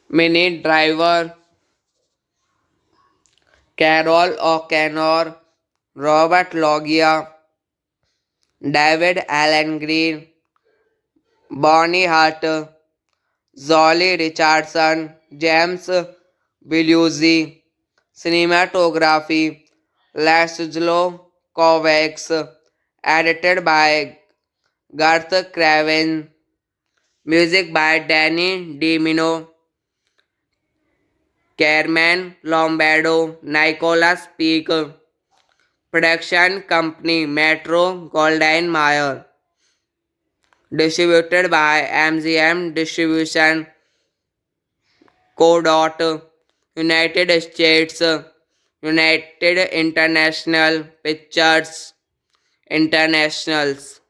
S1: Minnie Driver, Carol O'Connor, Robert Loggia, David Allen Green, Bonnie Hart, Zolly Richardson, James Belushi, cinematography, Laszlo Kovacs, edited by Garth Craven, music by Danny DiMino, Carmen Lombardo, Nicolas Peak, production company Metro Goldwyn Mayer, distributed by MGM Distribution David Allen Green, Bonnie Hart, Zolly Richardson, James Belushi, cinematography, Laszlo Kovacs, edited by Garth Craven, music by Danny DiMino, Carmen Lombardo, Nicolas Peak, production company Metro Goldwyn Mayer, distributed by MGM Distribution Co. United States, United International Pictures Internationals.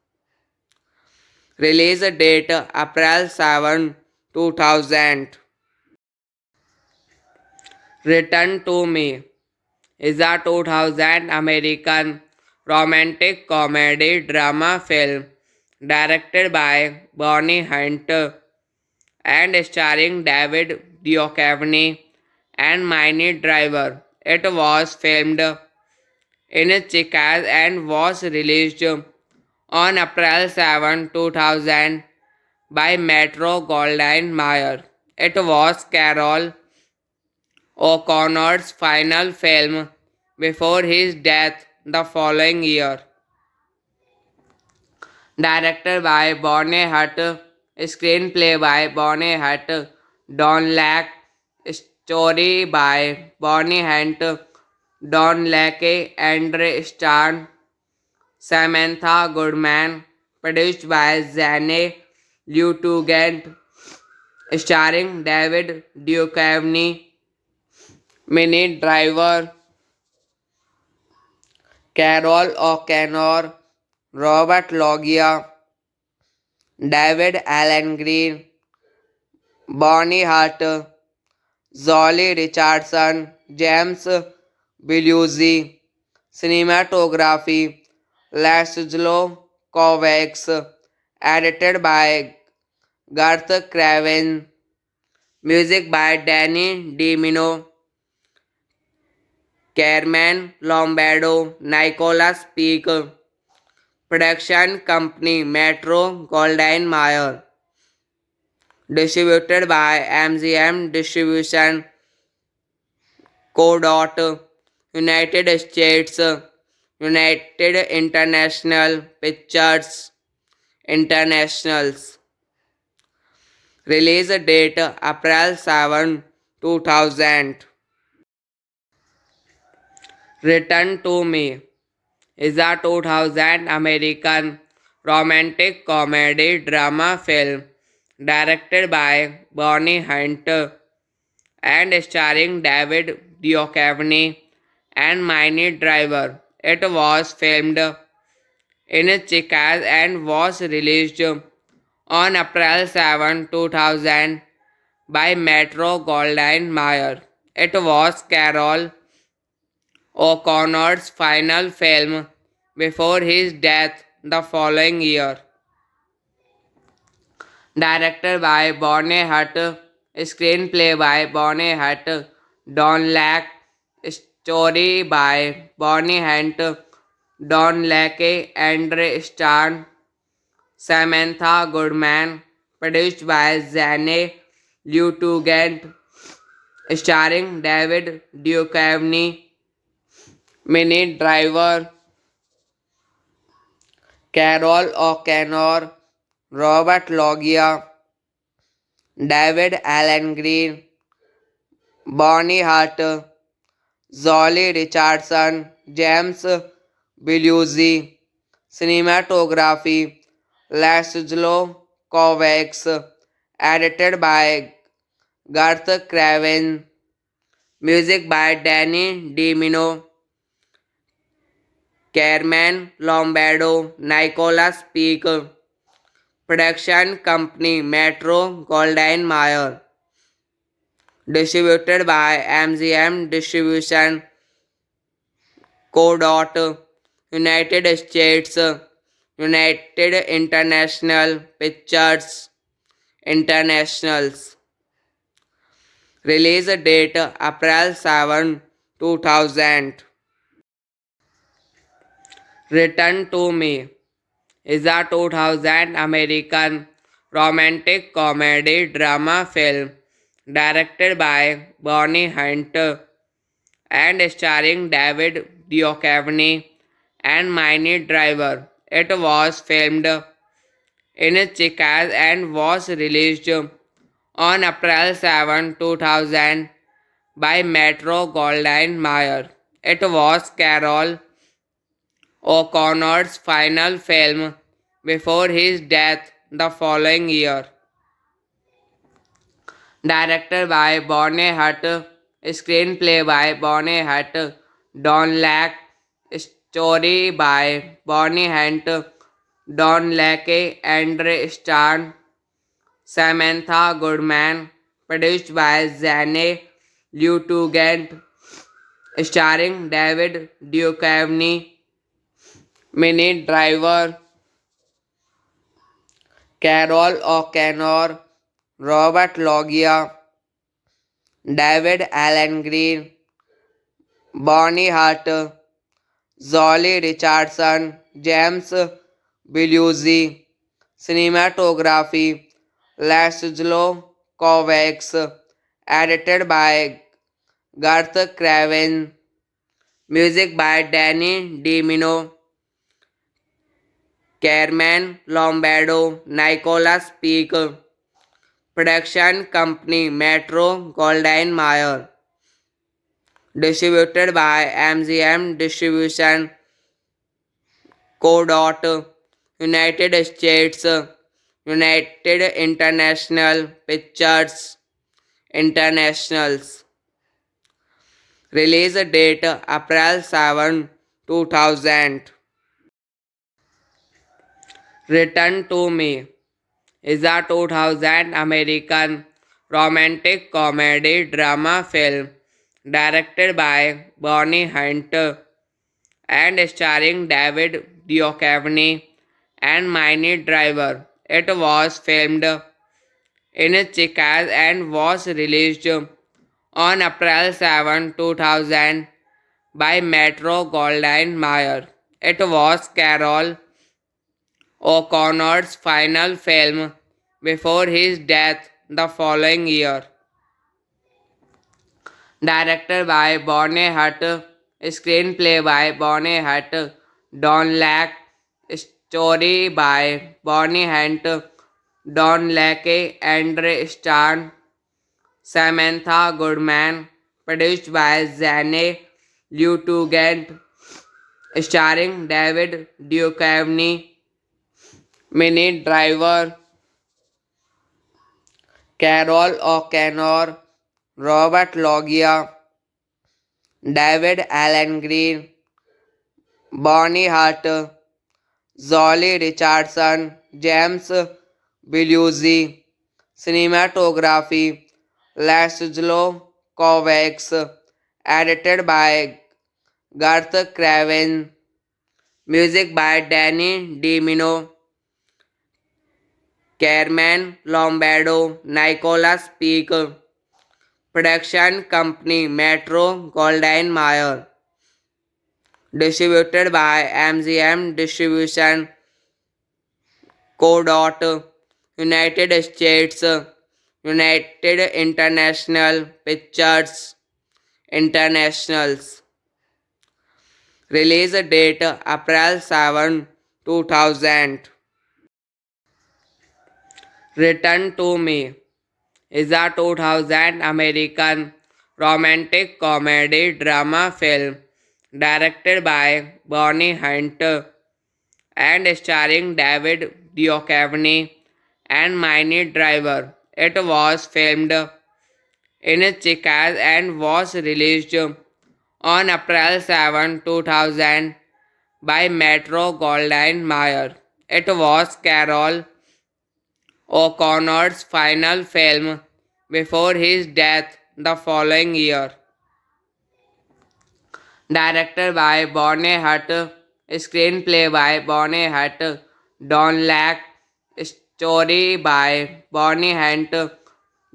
S1: Release date April 7, 2000. Return to Me is a 2000 American romantic comedy drama film directed by Bonnie Hunt and starring David Duchovny and Minnie Driver. It was filmed in Chicago and was released on April 7, 2000 by Metro Goldwyn Mayer. It was Carol O'Connor's final film before his death the following year. Directed by Bonnie Hutt, screenplay by Bonnie Hutt, Don Lack, story by Bonnie Hunt, Don Lackey, Andre Starn, Samantha Goodman, produced by Zane Lieutenant, starring David Duchovny, Minnie Driver, Carol O'Connor, Robert Loggia, David Allen Green, Bonnie Hart, Zolly Richardson, James Belushi, cinematography, Laszlo Kovacs, edited by Garth Craven, music by Danny DiMino, Carmen Lombardo, Nicolas Peak, production company Metro Goldwyn Mayer, distributed by MGM Distribution Co. United States, United International Pictures Internationals. Release date April 7, 2000. Return to Me is a 2000 American romantic comedy drama film directed by Bonnie Hunt and starring David Duchovny and Minnie Driver. It was filmed in Chicago and was released on April 7, 2000 by Metro Goldwyn Mayer. It was Carol O'Connor's final film before his death the following year. Directed by Bonnie Hunt, screenplay by Bonnie Hunt, Don Lack, story by Bonnie Hunt, Don Lackey, Andre Starn, Samantha Goodman, produced by Zane Lieutenant, starring David Duchovny, Minnie Driver, Carol O'Connor, Robert Loggia, David Allen Green, Bonnie Hart, Zolly Richardson, James Belushi, cinematography, Laszlo Kovacs, edited by Garth Craven, music by Danny DiMino, Carmen Lombardo, Nicolas Peak, production company Metro Goldwyn Mayer, distributed by MGM Distribution Co. United States, United International Pictures Internationals. Release date April 7, 2000. Return to Me is a 2000 American romantic comedy drama film directed by Bonnie Hunt and starring David Duchovny and Minnie Driver. It was filmed in Chicago and was released on April 7, 2000 by Metro Goldwyn Mayer. It was Carol O'Connor's final film before his death the following year. Directed by Bonnie Hunt, screenplay by Bonnie Hunt, Don Lack, story by Bonnie Hunt, Don Lackey, Andre Starn, Samantha Goodman, produced by Zane Lieutenant, starring David Duchovny, Minnie Driver, Carol O'Connor, Robert Loggia, David Allen Green, Bonnie Hart, Zolly Richardson, James Belushi, cinematography, Laszlo Kovacs, edited by Garth Craven, music by Danny DiMino, Carmen Lombardo, Nicolas Peak, production company Metro Goldwyn Mayer, distributed by MGM Distribution Co. United States, United International Pictures Internationals. Release date April 7, 2000. Return to Me is a 2000 American romantic comedy drama film directed by Bonnie Hunt and starring David Duchovny and Minnie Driver. It was filmed in Chicago and was released on April 7, 2000 by Metro Goldwyn Mayer. It was Carol O'Connor's final film before his death the following year. Directed by Bonnie Hunt, screenplay by Bonnie Hunt, Don Lack, story by Bonnie Hunt, Don Lackey, Andre Starn, Samantha Goodman, produced by Zane Lieutenant, starring David Duchovny, Minnie Driver, Carol O'Connor, Robert Loggia, David Allen Green, Bonnie Hart, Zolly Richardson, James Belushi, cinematography, Laszlo Kovacs, edited by Garth Craven, music by Danny DiMino, Carmen Lombardo, Nicholas Peak, production company Metro Goldwyn Mayer, distributed by MGM Distribution Co. United States, United International Pictures Internationals. Release date April 7, 2000. Return to Me is a 2000 American romantic comedy drama film directed by Bonnie Hunt and starring David Duchovny and Minnie Driver. It was filmed in Chicago and was released on April 7, 2000 by Metro Goldwyn Mayer. It was Carol O'Connor's final film before his death the following year. Directed by Bonnie Hunt, screenplay by Bonnie Hunt, Don Lack, story by Bonnie Hunt,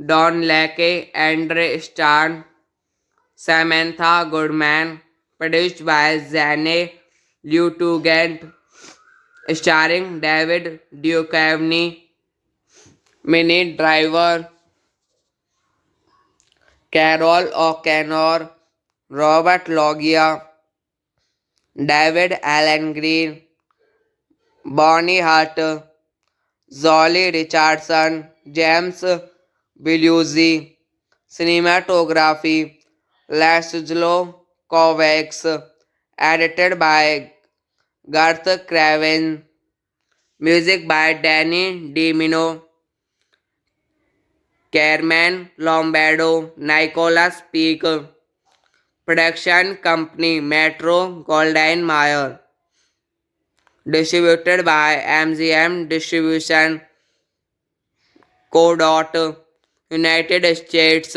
S1: Don Lackey, Andre Starn, Samantha Goodman, produced by Zane Lieutenant, starring David Duchovny, Minnie Driver, Carol O'Connor, Robert Loggia, David Allen Green, Bonnie Hart, Zolly Richardson, James Belushi, cinematography, Laszlo Kovacs, edited by Garth Craven, music by Danny DiMino, Carmen Lombardo, Nicholas Peak, production company Metro Goldwyn Mayer, distributed by MGM Distribution Co. United States,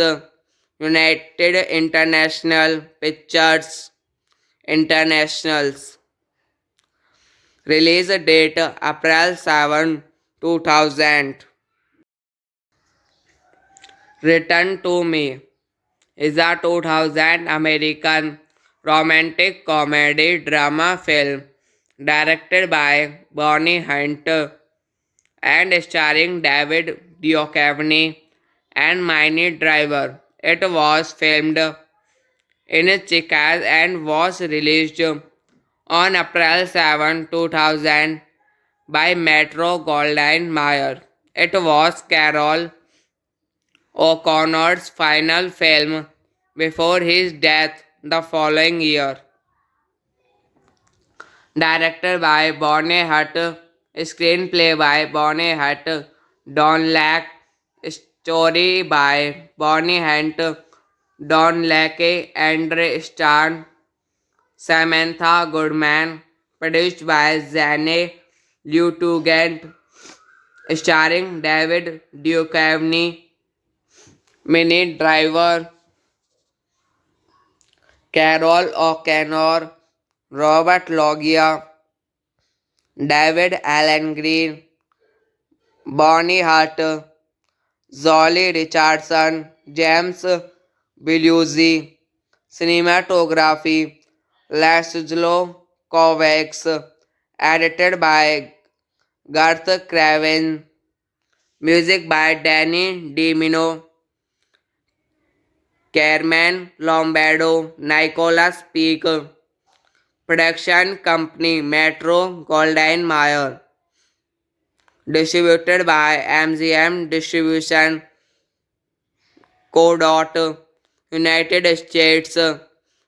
S1: United International Pictures Internationals. Release date April 7, 2000. Return to Me is a 2000 American romantic comedy drama film directed by Bonnie Hunt and starring David Duchovny and Minnie Driver. It was filmed in Chicago and was released on April 7, 2000 by Metro Goldwyn Mayer. It was Carol O'Connor's final film before his death the following year. Directed by Bonnie Hunt, screenplay by Bonnie Hunt, Don Lack, story by Bonnie Hunt, Don Lackey, Andre Starn, Samantha Goodman, produced by Zane Lieutenant, starring David Duchovny, Minnie Driver, Carol O'Connor, Robert Loggia, David Allen Green, Bonnie Hart, Zolly Richardson, James Belushi, cinematography, Laszlo Kovacs, edited by Garth Craven, music by Danny DiMino, Carmen Lombardo, Nicholas Peak, production company Metro Goldwyn Mayer, distributed by MGM Distribution Co. United States,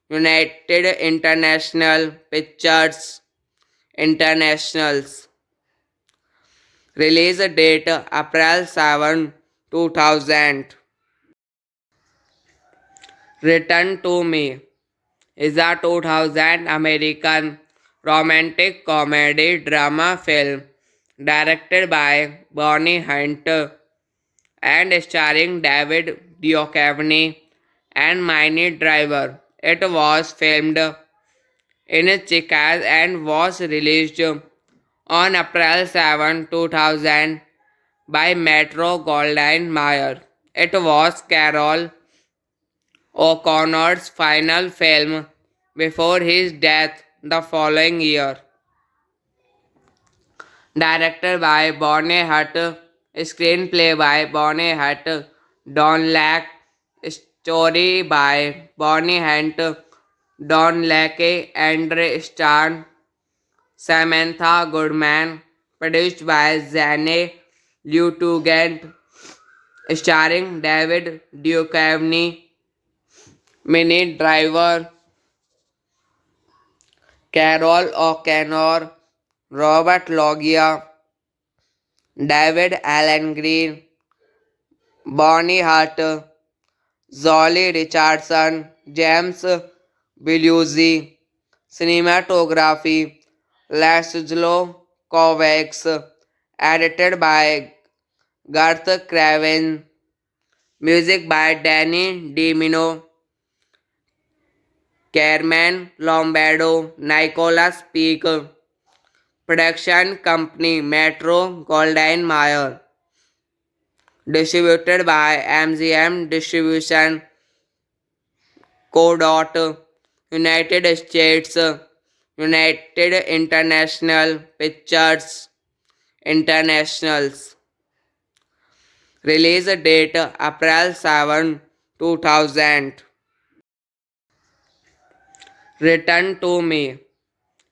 S1: United International Pictures Internationals. Release date April 7, 2000. Return to Me is a 2000 American romantic comedy drama film directed by Bonnie Hunt and starring David Duchovny and Minnie Driver. It was filmed in Chicago and was released on April 7, 2000 by Metro Goldwyn Mayer. It was Carol O'Connor's final film before his death the following year. Directed by Bonnie Hunt, screenplay by Bonnie Hunt, Don Lack, story by Bonnie Hunt, Don Lackey, Andre Starn, Samantha Goodman, produced by Zane Lieutenant, starring David Duchovny, Minnie Driver, Carol O'Connor, Robert Loggia, David Allen Green, Bonnie Hart, Zolly Richardson, James Belushi, cinematography, Laszlo Kovacs, edited by Garth Craven, music by Danny DiMino, Carmen Lombardo, Nicholas Peak, production company Metro Goldwyn Mayer, distributed by MGM Distribution Co. United States, United International Pictures Internationals. Release date April 7, 2000. Return to Me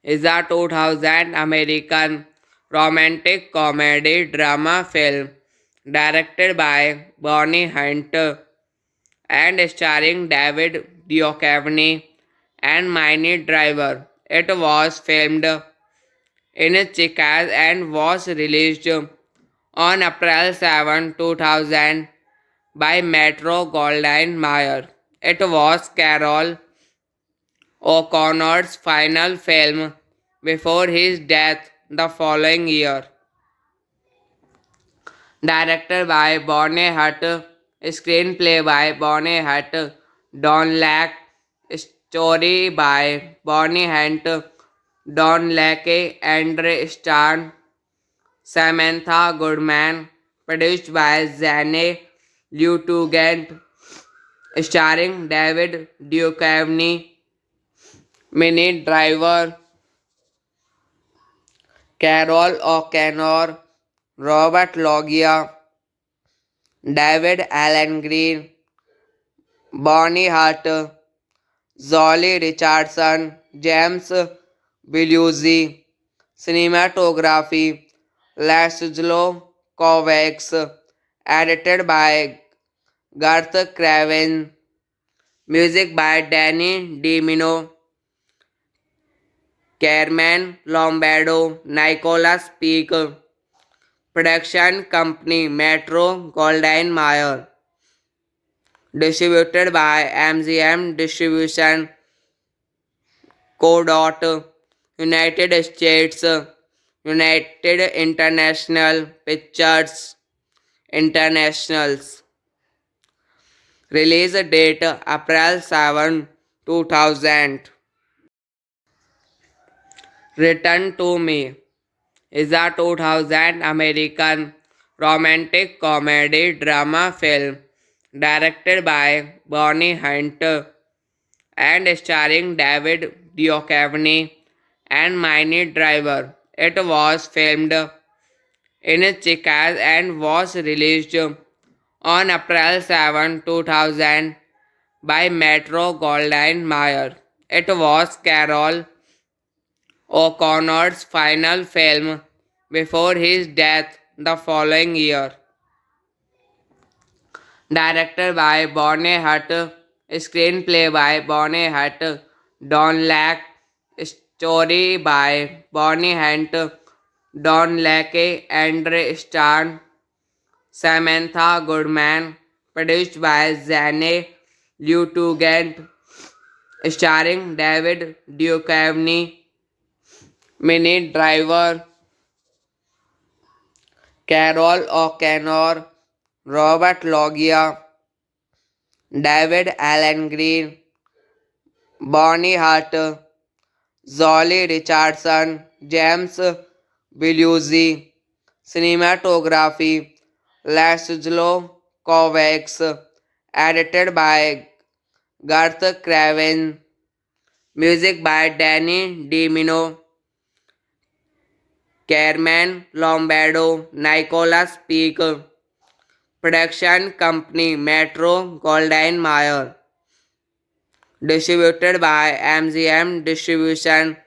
S1: is a 2000 American romantic comedy drama film directed by Bonnie Hunt and starring David Duchovny and Minnie Driver. It was filmed in Chicago and was released on April 7, 2000 by Metro Goldwyn Mayer. It was Carol O'Connor's final film before his death the following year. Directed by Bonnie Hunt, screenplay by Bonnie Hunt, Don Lack, story by Bonnie Hunt, Don Lackey, Andre Starn, Samantha Goodman, produced by Zane Lieutenant, starring David Duchovny, Minnie Driver, Carol O'Connor, Robert Loggia, David Allen Green, Bonnie Hart, Zolly Richardson, James Belushi, cinematography, Laszlo Kovacs, edited by Garth Craven, music by Danny DiMino, Carmen Lombardo, Nicholas Peak, production company Metro Goldwyn Mayer, distributed by MGM Distribution Co. United States, United International Pictures Internationals. Release date April 7, 2000. Return to Me is a 2000 American romantic comedy drama film directed by Bonnie Hunt and starring David Duchovny and Minnie Driver. It was filmed in Chicago and was released on April 7, 2000 by Metro Goldwyn Mayer. It was Carol O'Connor's final film before his death the following year. Directed by Bonnie Hunt, screenplay by Bonnie Hunt, Don Lack, story by Bonnie Hunt, Don Lackey, Andre Starn, Samantha Goodman, produced by Zane Lutugent, starring David Duchovny, Minnie Driver, Carol O'Connor, Robert Loggia, David Allen Green, Bonnie Hart, Zolly Richardson, James Belushi, cinematography, Laszlo Kovacs, edited by Garth Craven, music by Danny DiMino, Carmen Lombardo, Nicholas Peak, production company Metro Goldwyn Mayer, distributed by MGM Distribution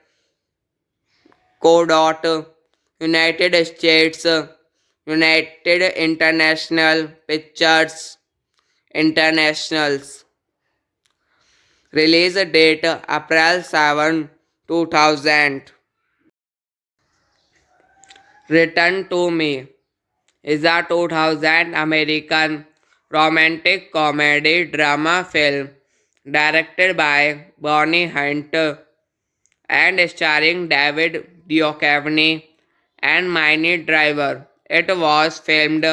S1: Co. United States, United International Pictures Internationals. Release date April 7, 2000. Return to Me is a 2000 American romantic comedy drama film directed by Bonnie Hunt and starring David Duchovny and Minnie Driver. It was filmed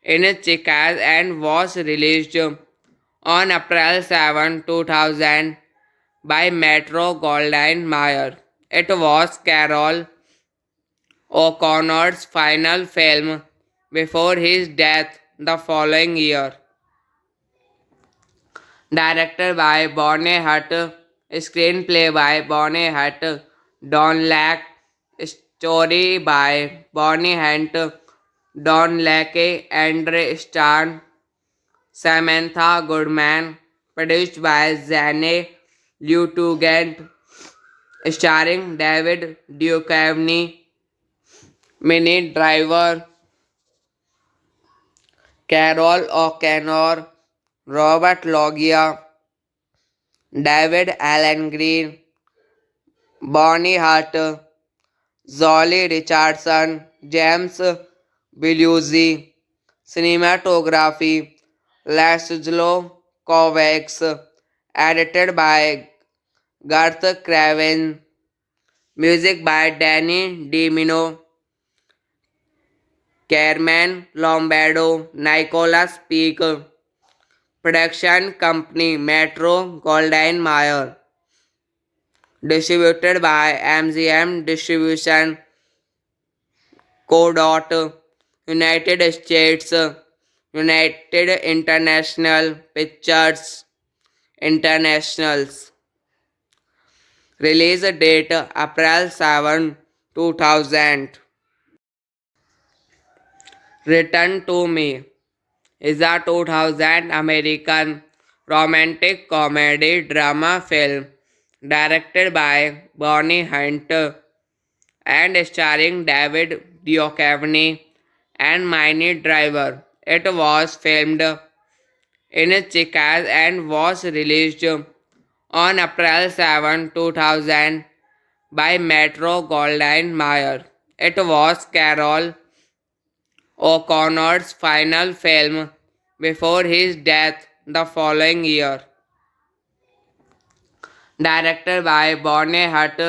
S1: in Chicago and was released on April 7, 2000 by Metro Goldwyn Mayer. It was Carol O'Connor's final film before his death the following year. Directed by Bonnie Hunt, screenplay by Bonnie Hunt, Don Lack, story by Bonnie Hunt, Don Lackey, Andre Starn, Samantha Goodman, produced by Zane Lutugent, starring David Duchovny, Minnie Driver, Carol O'Connor, Robert Loggia, David Allen Green, Bonnie Hart, Zolly Richardson, James Belushi, cinematography, Laszlo Kovacs, edited by Garth Craven, music by Danny DiMino, Carmen Lombardo, Nicholas Peak, production company Metro Goldwyn Mayer, distributed by MGM Distribution Co. United States, United International Pictures Internationals. Release date April 7, 2000. Return to Me is a 2000 American romantic comedy drama film directed by Bonnie Hunt and starring David Duchovny and Minnie Driver. It was filmed in Chicago and was released on April 7, 2000 by Metro Goldwyn Mayer. It was Carol O'Connor's final film before his death the following year. Directed by Bonnie Hunt,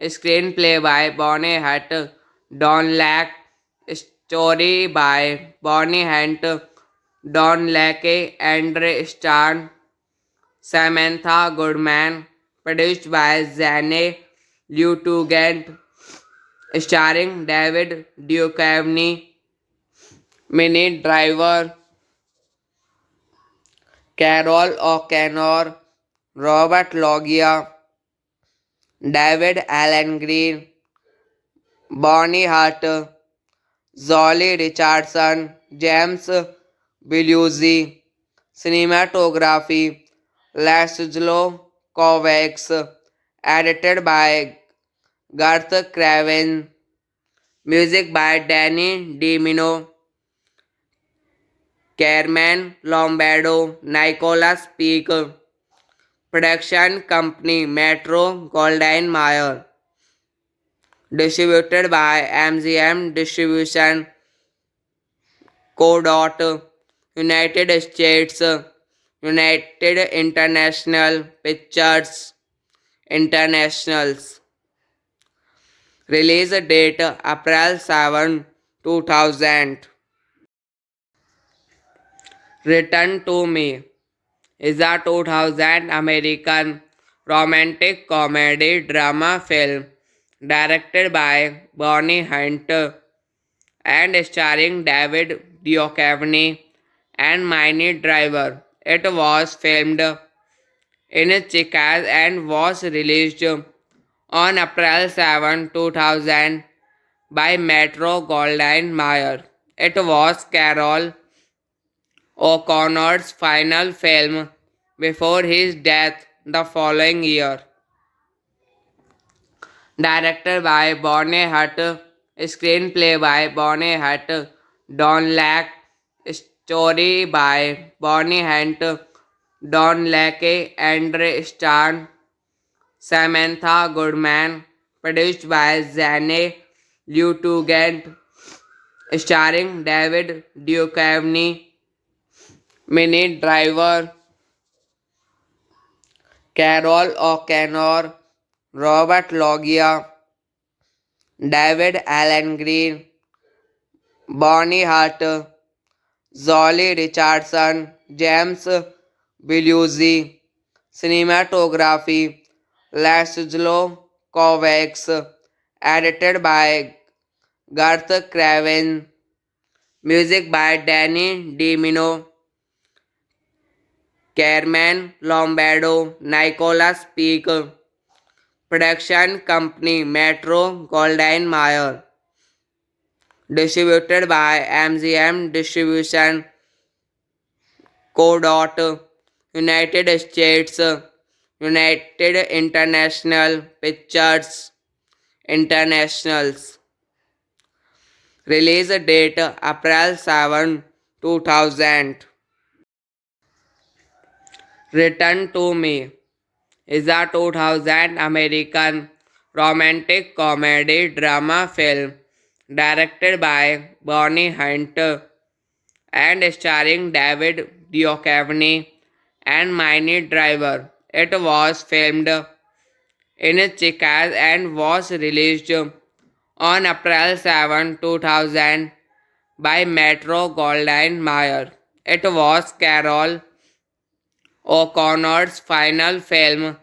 S1: screenplay by Bonnie Hunt, Don Lack, story by Bonnie Hunt, Don Lake, Andre Starn, Samantha Goodman, produced by Zane Lieutenant, starring David Duchovny, Minnie Driver, Carol O'Connor, Robert Loggia, David Allen Green, Bonnie Hart, Zolly Richardson, James Belushi, cinematography, Laszlo Kovacs, edited by Garth Craven, music by Danny DiMino, Carmen Lombardo, Nicolas Peak, production company Metro Goldwyn Mayer, distributed by MGM Distribution Co. United States, United International Pictures Internationals. Release date April 7, 2000. Return to Me is a 2000 American romantic comedy drama film directed by Bonnie Hunt and starring David Duchovny and Minnie Driver. It was filmed in Chicago and was released on April 7, 2000 by Metro Goldwyn Mayer. It was Carol O'Connor's final film before his death the following year. Directed by Bonnie Hunt, screenplay by Bonnie Hunt, Don Lack, story by Bonnie Hunt, Don Lake, Andre Starn, Samantha Goodman, produced by Zane Lieutenant, starring David Duchovny, Minnie Driver, Carol O'Connor, Robert Loggia, David Allen Green, Bonnie Hart, Zolly Richardson, James Belushi, cinematography, Laszlo Kovacs, edited by Garth Craven, music by Danny DiMino, Carmen Lombardo, Nicolas Peak, production company Metro Goldwyn Mayer, distributed by MGM Distribution Co. United States, United International Pictures Internationals. Release date April 7, 2000. Return to Me is a 2000 American romantic comedy drama film directed by Bonnie Hunt and starring David Duchovny and Minnie Driver. It was filmed in Chicago and was released on April 7, 2000 by Metro Goldwyn Mayer. It was Carol O'Connor's final film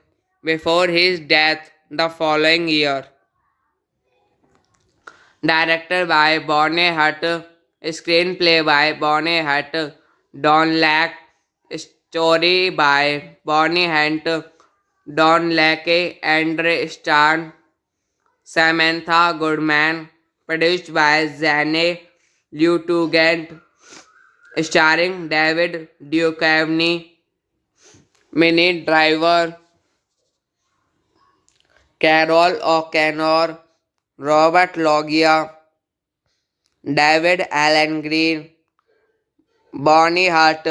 S1: before his death the following year. Directed by Bonnie Hunt, screenplay by Bonnie Hunt, Don Lack, story by Bonnie Hunt, Don Lake, Andre Starn, Samantha Goodman, produced by Zane Lieutenant, starring David Duchovny, Minnie Driver, Carol O'Connor, Robert Loggia, David Allen Green, Bonnie Hart,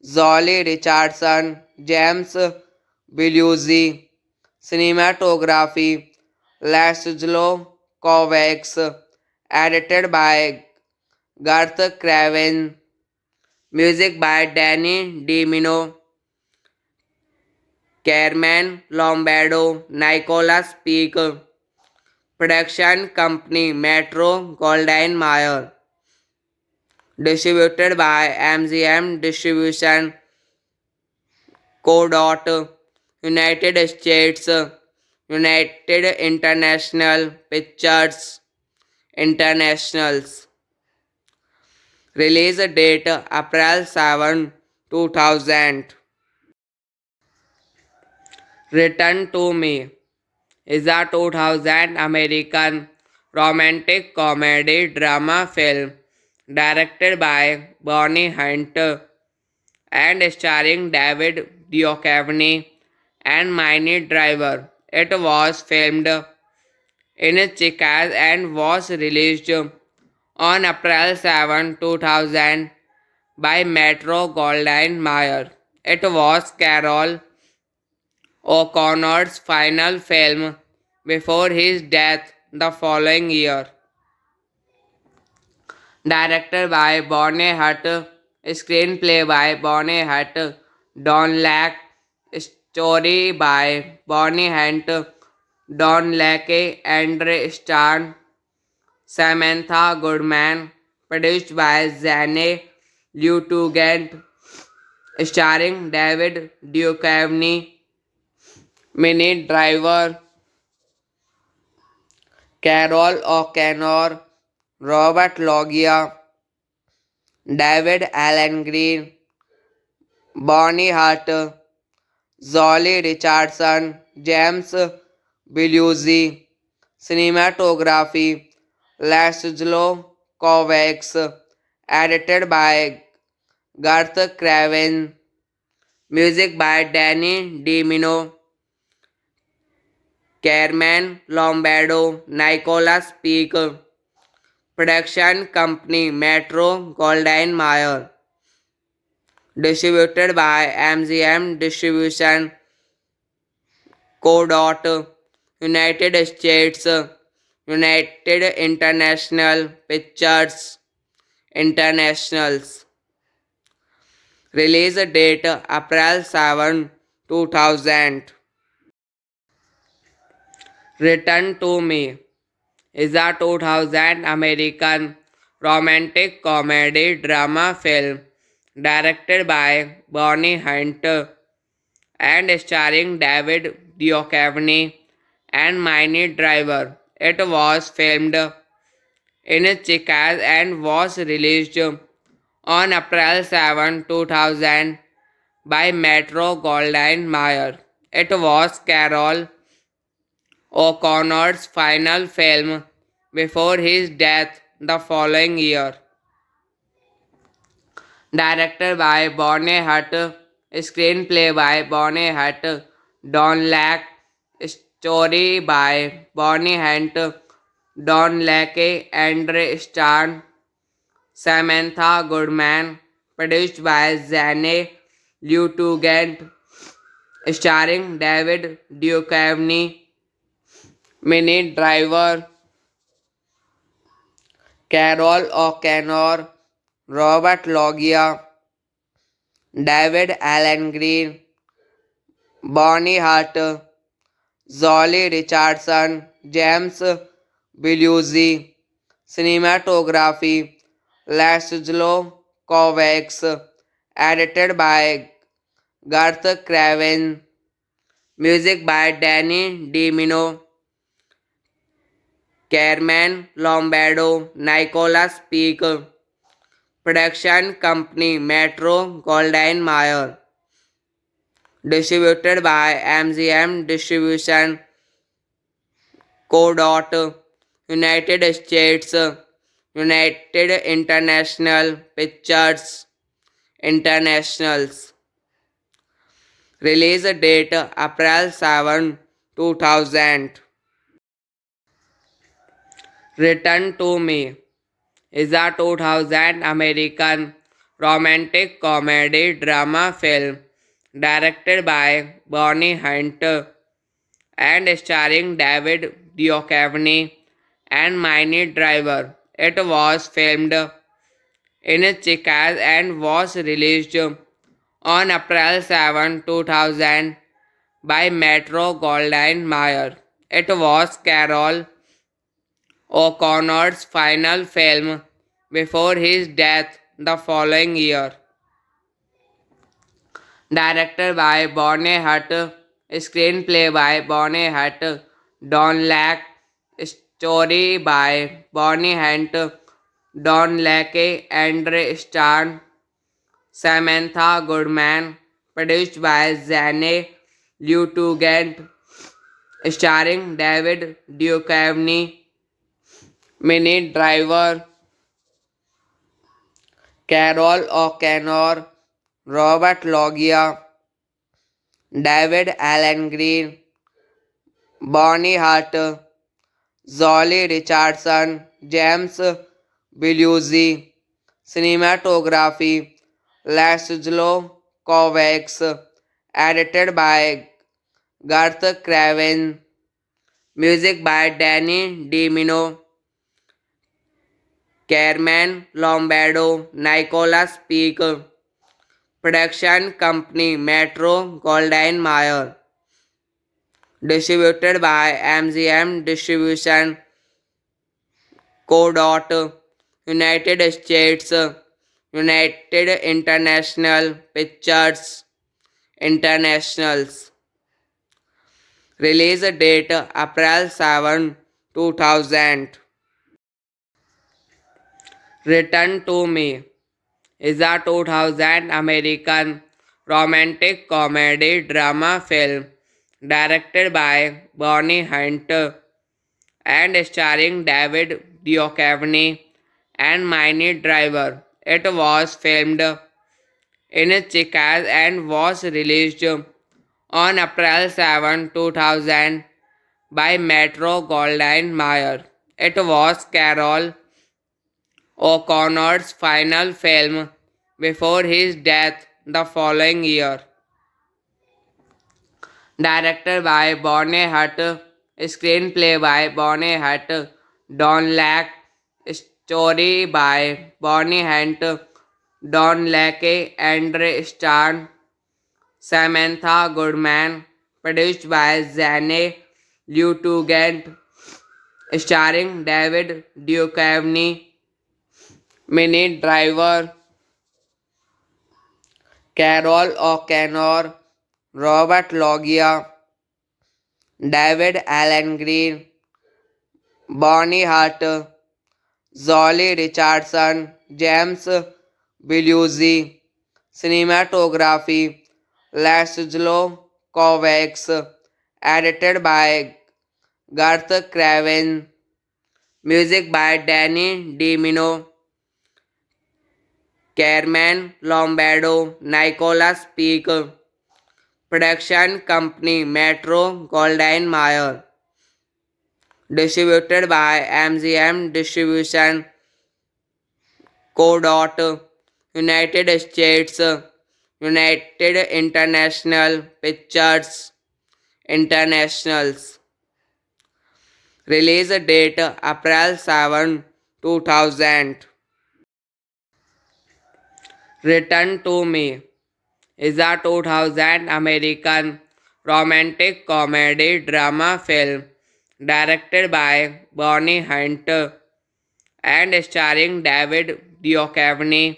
S1: Zolly Richardson, James Belushi, cinematography, Laszlo Kovacs, edited by Garth Craven, music by Danny DiMino, Carmen Lombardo, Nicolas Peak, Production company Metro Goldwyn Mayer. Distributed by MGM Distribution Co. United States, United International Pictures Internationals. Release date April 7, 2000. Return to Me is a 2000 American romantic comedy drama film directed by Bonnie Hunt and starring David Duchovny and Minnie Driver. It was filmed in Chicago and was released on April 7, 2000 by Metro Goldwyn Mayer. It was Carol O'Connor's final film before his death the following year. Directed by Bonnie Hunt, screenplay by Bonnie Hunt, Don Lack, story by Bonnie Hunt, Don Lackey, Andre Starn, Samantha Goodman, produced by Zane Lieutenant, starring David Duchovny, Minnie Driver, Carol O'Connor, Robert Loggia, David Allen Green, Bonnie Hart, Zolly Richardson, James Belushi, cinematography, Laszlo Kovacs, edited by Garth Craven, music by Danny DiMino, Carmen Lombardo, Nicolas Peak, production company Metro Goldwyn Mayer, distributed by MGM Distribution Co. United States, United International Pictures Internationals. Release date April 7, 2000. Return to Me is a 2000 American romantic comedy drama film directed by Bonnie Hunt and starring David Duchovny and Minnie Driver. It was filmed in Chicago and was released on April 7, 2000 by Metro Goldwyn Mayer. It was Carol O'Connor's final film before his death the following year. Directed by Bonnie Hunt, screenplay by Bonnie Hunt, Don Lack, story by Bonnie Hunt, Don Lackey, Andre Starn, Samantha Goodman, produced by Zane Lieutenant, starring David Duchovny, Minnie Driver, Carol O'Connor, Robert Loggia, David Allen Green, Bonnie Hart, Zolly Richardson, James Belushi, cinematography, Laszlo Kovacs, edited by Garth Craven, music by Danny DiMino, Carmen Lombardo, Nicolas Peak, production company Metro Goldwyn Mayer, distributed by MGM Distribution Co. United States, United International Pictures Internationals. Release date April 7, 2000. Return to Me is a 2000 American romantic comedy drama film directed by Bonnie Hunt and starring David Duchovny and Minnie Driver. It was filmed in Chicago and was released on April 7, 2000 by Metro Goldwyn Mayer. It was Carol O'Connor's final film before his death the following year. Directed by Bonnie Hutt, screenplay by Bonnie Hutt, Don Lack, story by Bonnie Hunt, Don Lackey, Andre Starn, Samantha Goodman, produced by Zane Lieutenant, starring David Duchovny, Minnie Driver, Carol O'Connor, Robert Loggia, David Allen Green, Bonnie Hart, Zolly Richardson, James Belushi, cinematography, Laszlo Kovacs, edited by Garth Craven, music by Danny DiMino, Carmen Lombardo, Nicholas Peak, production company Metro Goldwyn Mayer, distributed by MGM Distribution Co. United States, United International Pictures Internationals. Release date April 7, 2000. Return to Me is a 2000 American romantic comedy drama film directed by Bonnie Hunt and starring David Duchovny and Minnie Driver. It was filmed in Chicago and was released on April 7, 2000 by Metro Goldwyn Mayer. It was Carol O'Connor's final film before his death the following year. Directed by Bonnie Hutt, screenplay by Bonnie Hutt, Don Lack, story by Bonnie Hunt, Don Lackey, Andre Starn, Samantha Goodman, produced by Zane Lieutenant, starring David Duchovny, Minnie Driver, Carol O'Connor, Robert Loggia, David Allen Green, Bonnie Hart, Zolly Richardson, James Belushi, cinematography, Laszlo Kovacs, edited by Garth Craven, music by Danny DiMino, Carmen Lombardo, Nicholas Peak, production company Metro Goldwyn Mayer, distributed by MGM Distribution Co. United States, United International Pictures Internationals. Release date April 7, 2000. Return to Me is a 2000 American romantic comedy drama film directed by Bonnie Hunt and starring David Duchovny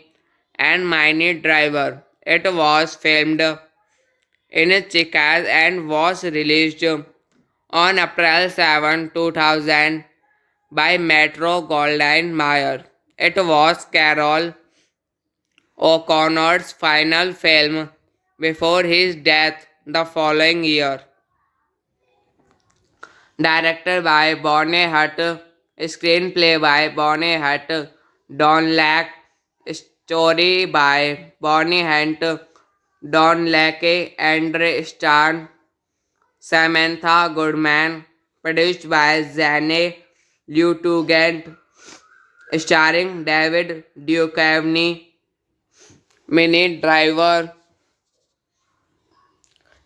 S1: and Minnie Driver. It was filmed in Chicago and was released on April 7, 2000 by Metro Goldwyn Mayer. It was Carol O'Connor's final film before his death the following year. Directed by Bonnie Hutt, screenplay by Bonnie Hutt, Don Lack, story by Bonnie Hunt, Don Lackey, Andre Starn, Samantha Goodman, produced by Zane Lieutenant, starring David Duchovny, Minnie Driver,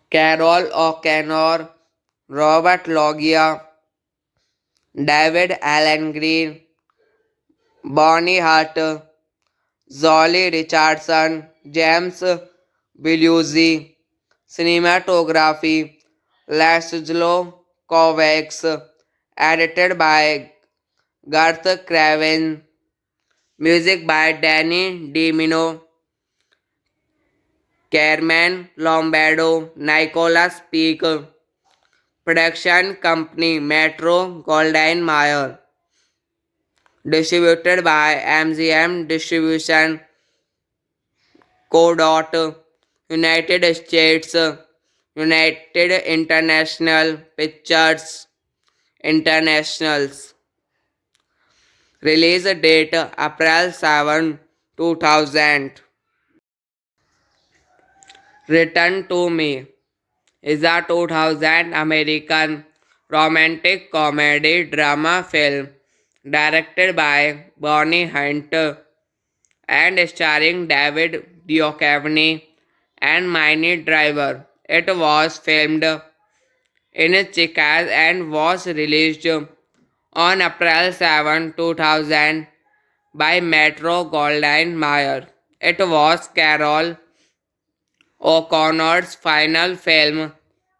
S1: Carol O'Connor, Robert Loggia, David Allen Green, Bonnie Hart, Zolly Richardson, James Belushi, cinematography, Laszlo Kovacs, edited by Garth Craven. Music by Danny DiMino, Carmen Lombardo, Nicolas Peak. Production company Metro Goldwyn Mayer. Distributed by MGM Distribution Co. United States, United International Pictures Internationals. Release date April 7, 2000. Return to Me is a 2000 American romantic comedy drama film directed by Bonnie Hunt and starring David Duchovny and Minnie Driver. It was filmed in Chicago and was released on April 7, 2000 by Metro Goldwyn Mayer. It was Carol O'Connor's final film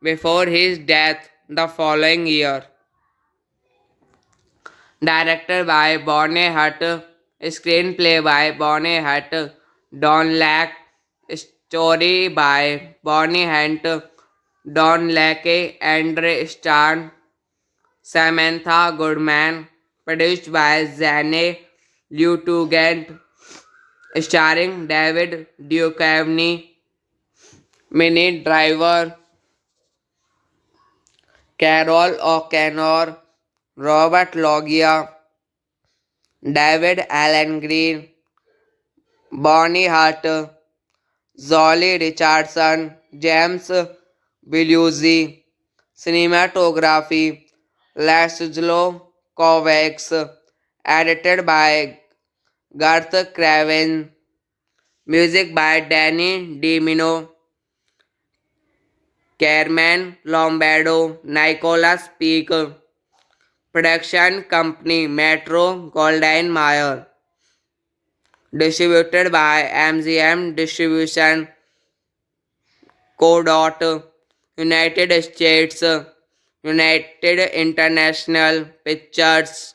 S1: before his death the following year. Directed by Bonnie Hunt, screenplay by Bonnie Hunt, Don Lack, story by Bonnie Hunt, Don Lackey, Andre Starn, Samantha Goodman, produced by Zane Lieutenant, starring David Duchovny, Minnie Driver, Carol O'Connor, Robert Loggia, David Allen Green, Bonnie Hart, Zolly Richardson, James Belushi, cinematography, Laszlo Kovacs, edited by Garth Craven, music by Danny DiMino, Carmen Lombardo, Nicolas Peak, production company Metro Goldwyn Mayer, distributed by MGM Distribution Co. United States, United International Pictures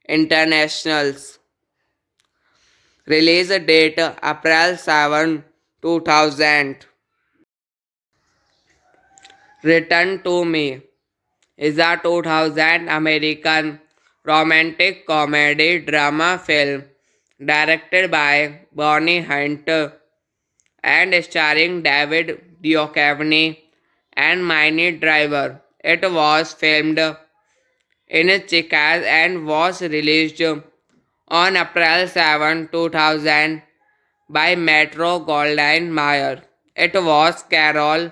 S1: Internationals. Release date April 7, 2000. Return to Me is a 2000 American romantic comedy drama film directed by Bonnie Hunt and starring David Duchovny and Minnie Driver. It was filmed in Chicago and was released on April 7, 2000 by Metro Goldwyn Mayer. It was Carol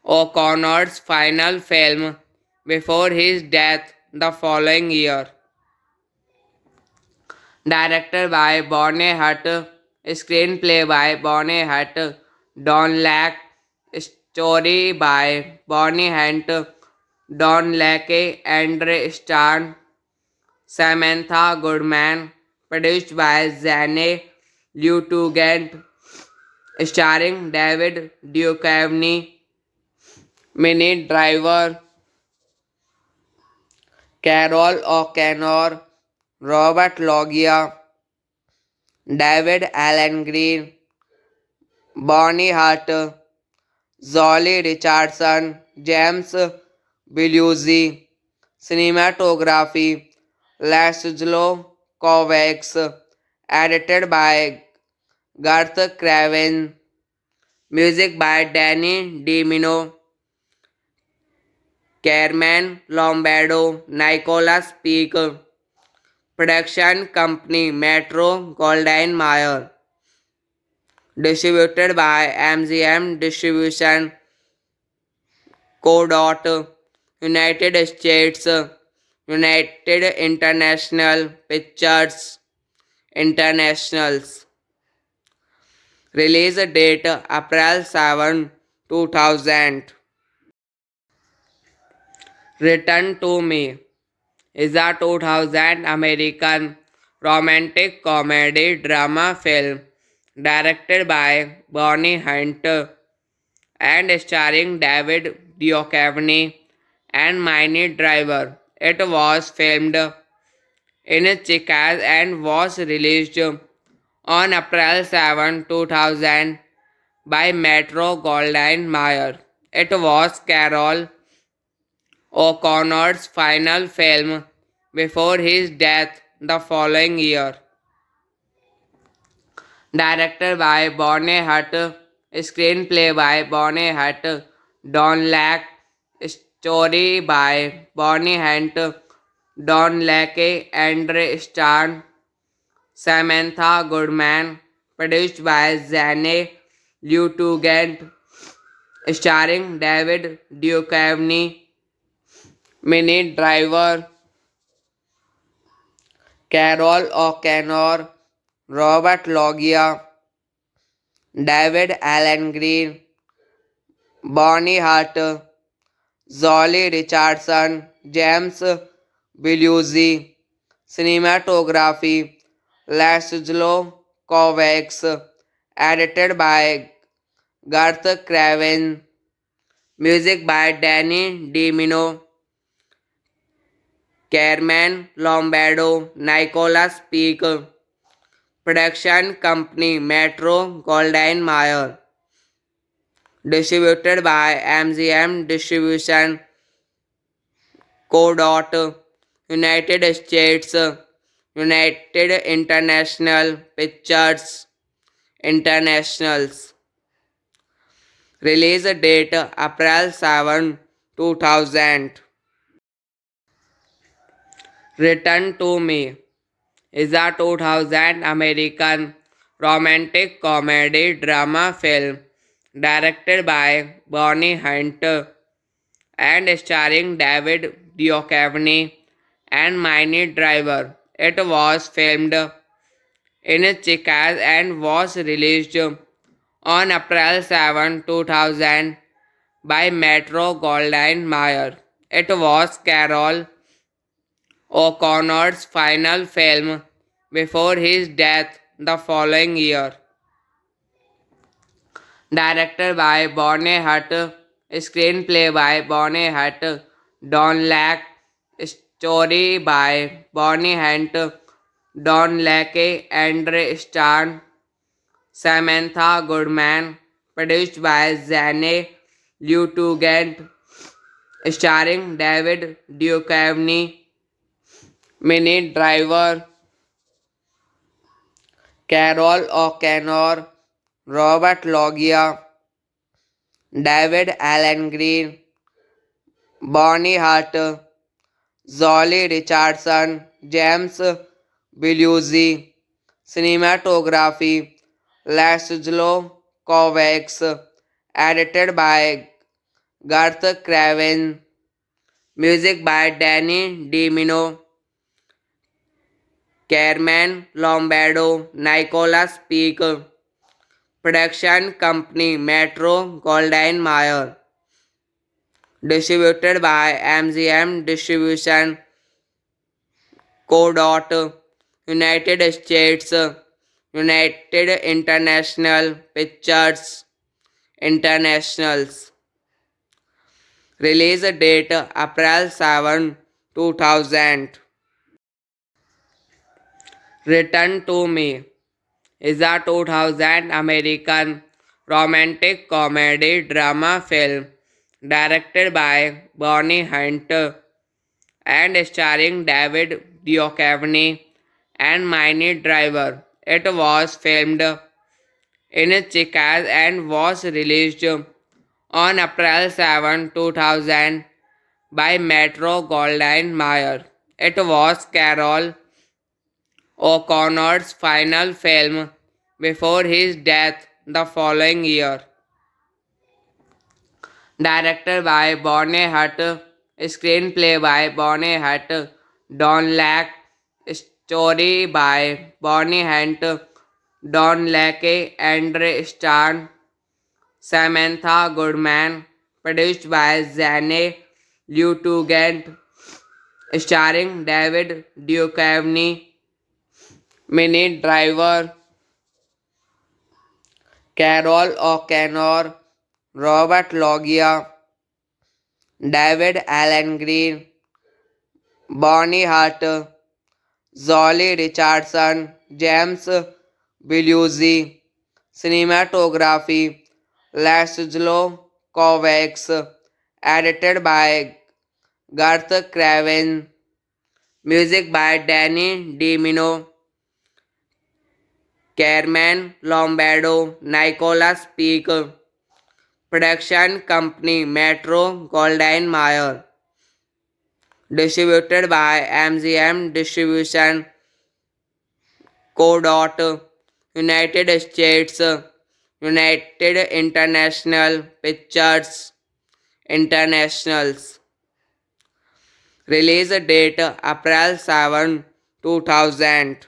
S1: O'Connor's final film before his death the following year. Directed by Bonnie Hunt, screenplay by Bonnie Hunt, Don Lack, story by Bonnie Hunt, Don Lackey, Andre Starn, Samantha Goodman, produced by Zane Lieutenant, starring David Duchovny, Minnie Driver, Carol O'Connor, Robert Loggia, David Allen Green, Bonnie Hart, Zolly Richardson, James Belushi, cinematography, Laszlo Kovacs, edited by Garth Craven, music by Danny DiMino, Carmen Lombardo, Nicolas Peak, production company Metro Goldwyn Mayer, distributed by MGM Distribution Co. United States, United International Pictures Internationals. Release date April 7, 2000. Return to Me is a 2000 American romantic comedy drama film directed by Bonnie Hunt and starring David Duchovny and Minnie Driver. It was filmed in Chicago and was released on April 7, 2000 by Metro Goldwyn Mayer. It was Carol O'Connor's final film before his death the following year. Directed by Bonnie Hutt, screenplay by Bonnie Hutt, Don Lack, story by Bonnie Hunt, Don Lackey, Andre Starn, Samantha Goodman, produced by Zane Lieutenant, starring David Duchovny, Minnie Driver, Carol O'Connor, Robert Loggia, David Allen Green, Bonnie Hart, Zolly Richardson, James Belushi, cinematography, Laszlo Kovacs, edited by Garth Craven, music by Danny DiMino, Carmen Lombardo, Nicholas Peak, production company Metro Goldwyn Mayer, distributed by MGM Distribution Co. United States, United International Pictures Internationals. Release date April 7, 2000. Return to Me is a 2000 American romantic comedy drama film directed by Bonnie Hunt and starring David Duchovny and Minnie Driver. It was filmed in Chicago and was released on April 7, 2000 by Metro Goldwyn Mayer. It was Carol O'Connor's final film before his death the following year. Directed by Bonnie Hutt, screenplay by Bonnie Hutt, Don Lack, story by Bonnie Hunt, Don Lackey, Andre Starn, Samantha Goodman, produced by Zane Lieutenant, starring David Duchovny, Minnie Driver, Carol O'Connor, Robert Loggia, David Allen Green, Bonnie Hart, Zolly Richardson, James Belushi, cinematography, Laszlo Kovacs, edited by Garth Craven, music by Danny DiMino, Carmen Lombardo, Nicholas Peak, production company Metro Goldwyn Mayer, distributed by MGM Distribution Co. United States, United International Pictures Internationals. Release date April 7, 2000. Return to Me is a 2000 American romantic comedy drama film directed by Bonnie Hunt and starring David Duchovny and Minnie Driver. It was filmed in Chicago and was released on April 7, 2000 by Metro Goldwyn Mayer. It was Carol O'Connor's final film before his death the following year. Directed by Bonnie Hutt, screenplay by Bonnie Hutt, Don Lack, story by Bonnie Hunt, Don Lackey, Andre Starn, Samantha Goodman, produced by Zane Lieutenant, starring David Duchovny, Minnie Driver, Carol O'Connor, Robert Loggia, David Allen Green, Bonnie Hart, Zolly Richardson, James Belushi, cinematography, Laszlo Kovacs, edited by Garth Craven, music by Danny DiMino, Carmen Lombardo, Nicolas Peak, production company Metro Goldwyn Mayer, distributed by MGM Distribution Co. United States, United International Pictures Internationals. Release date April 7, 2000.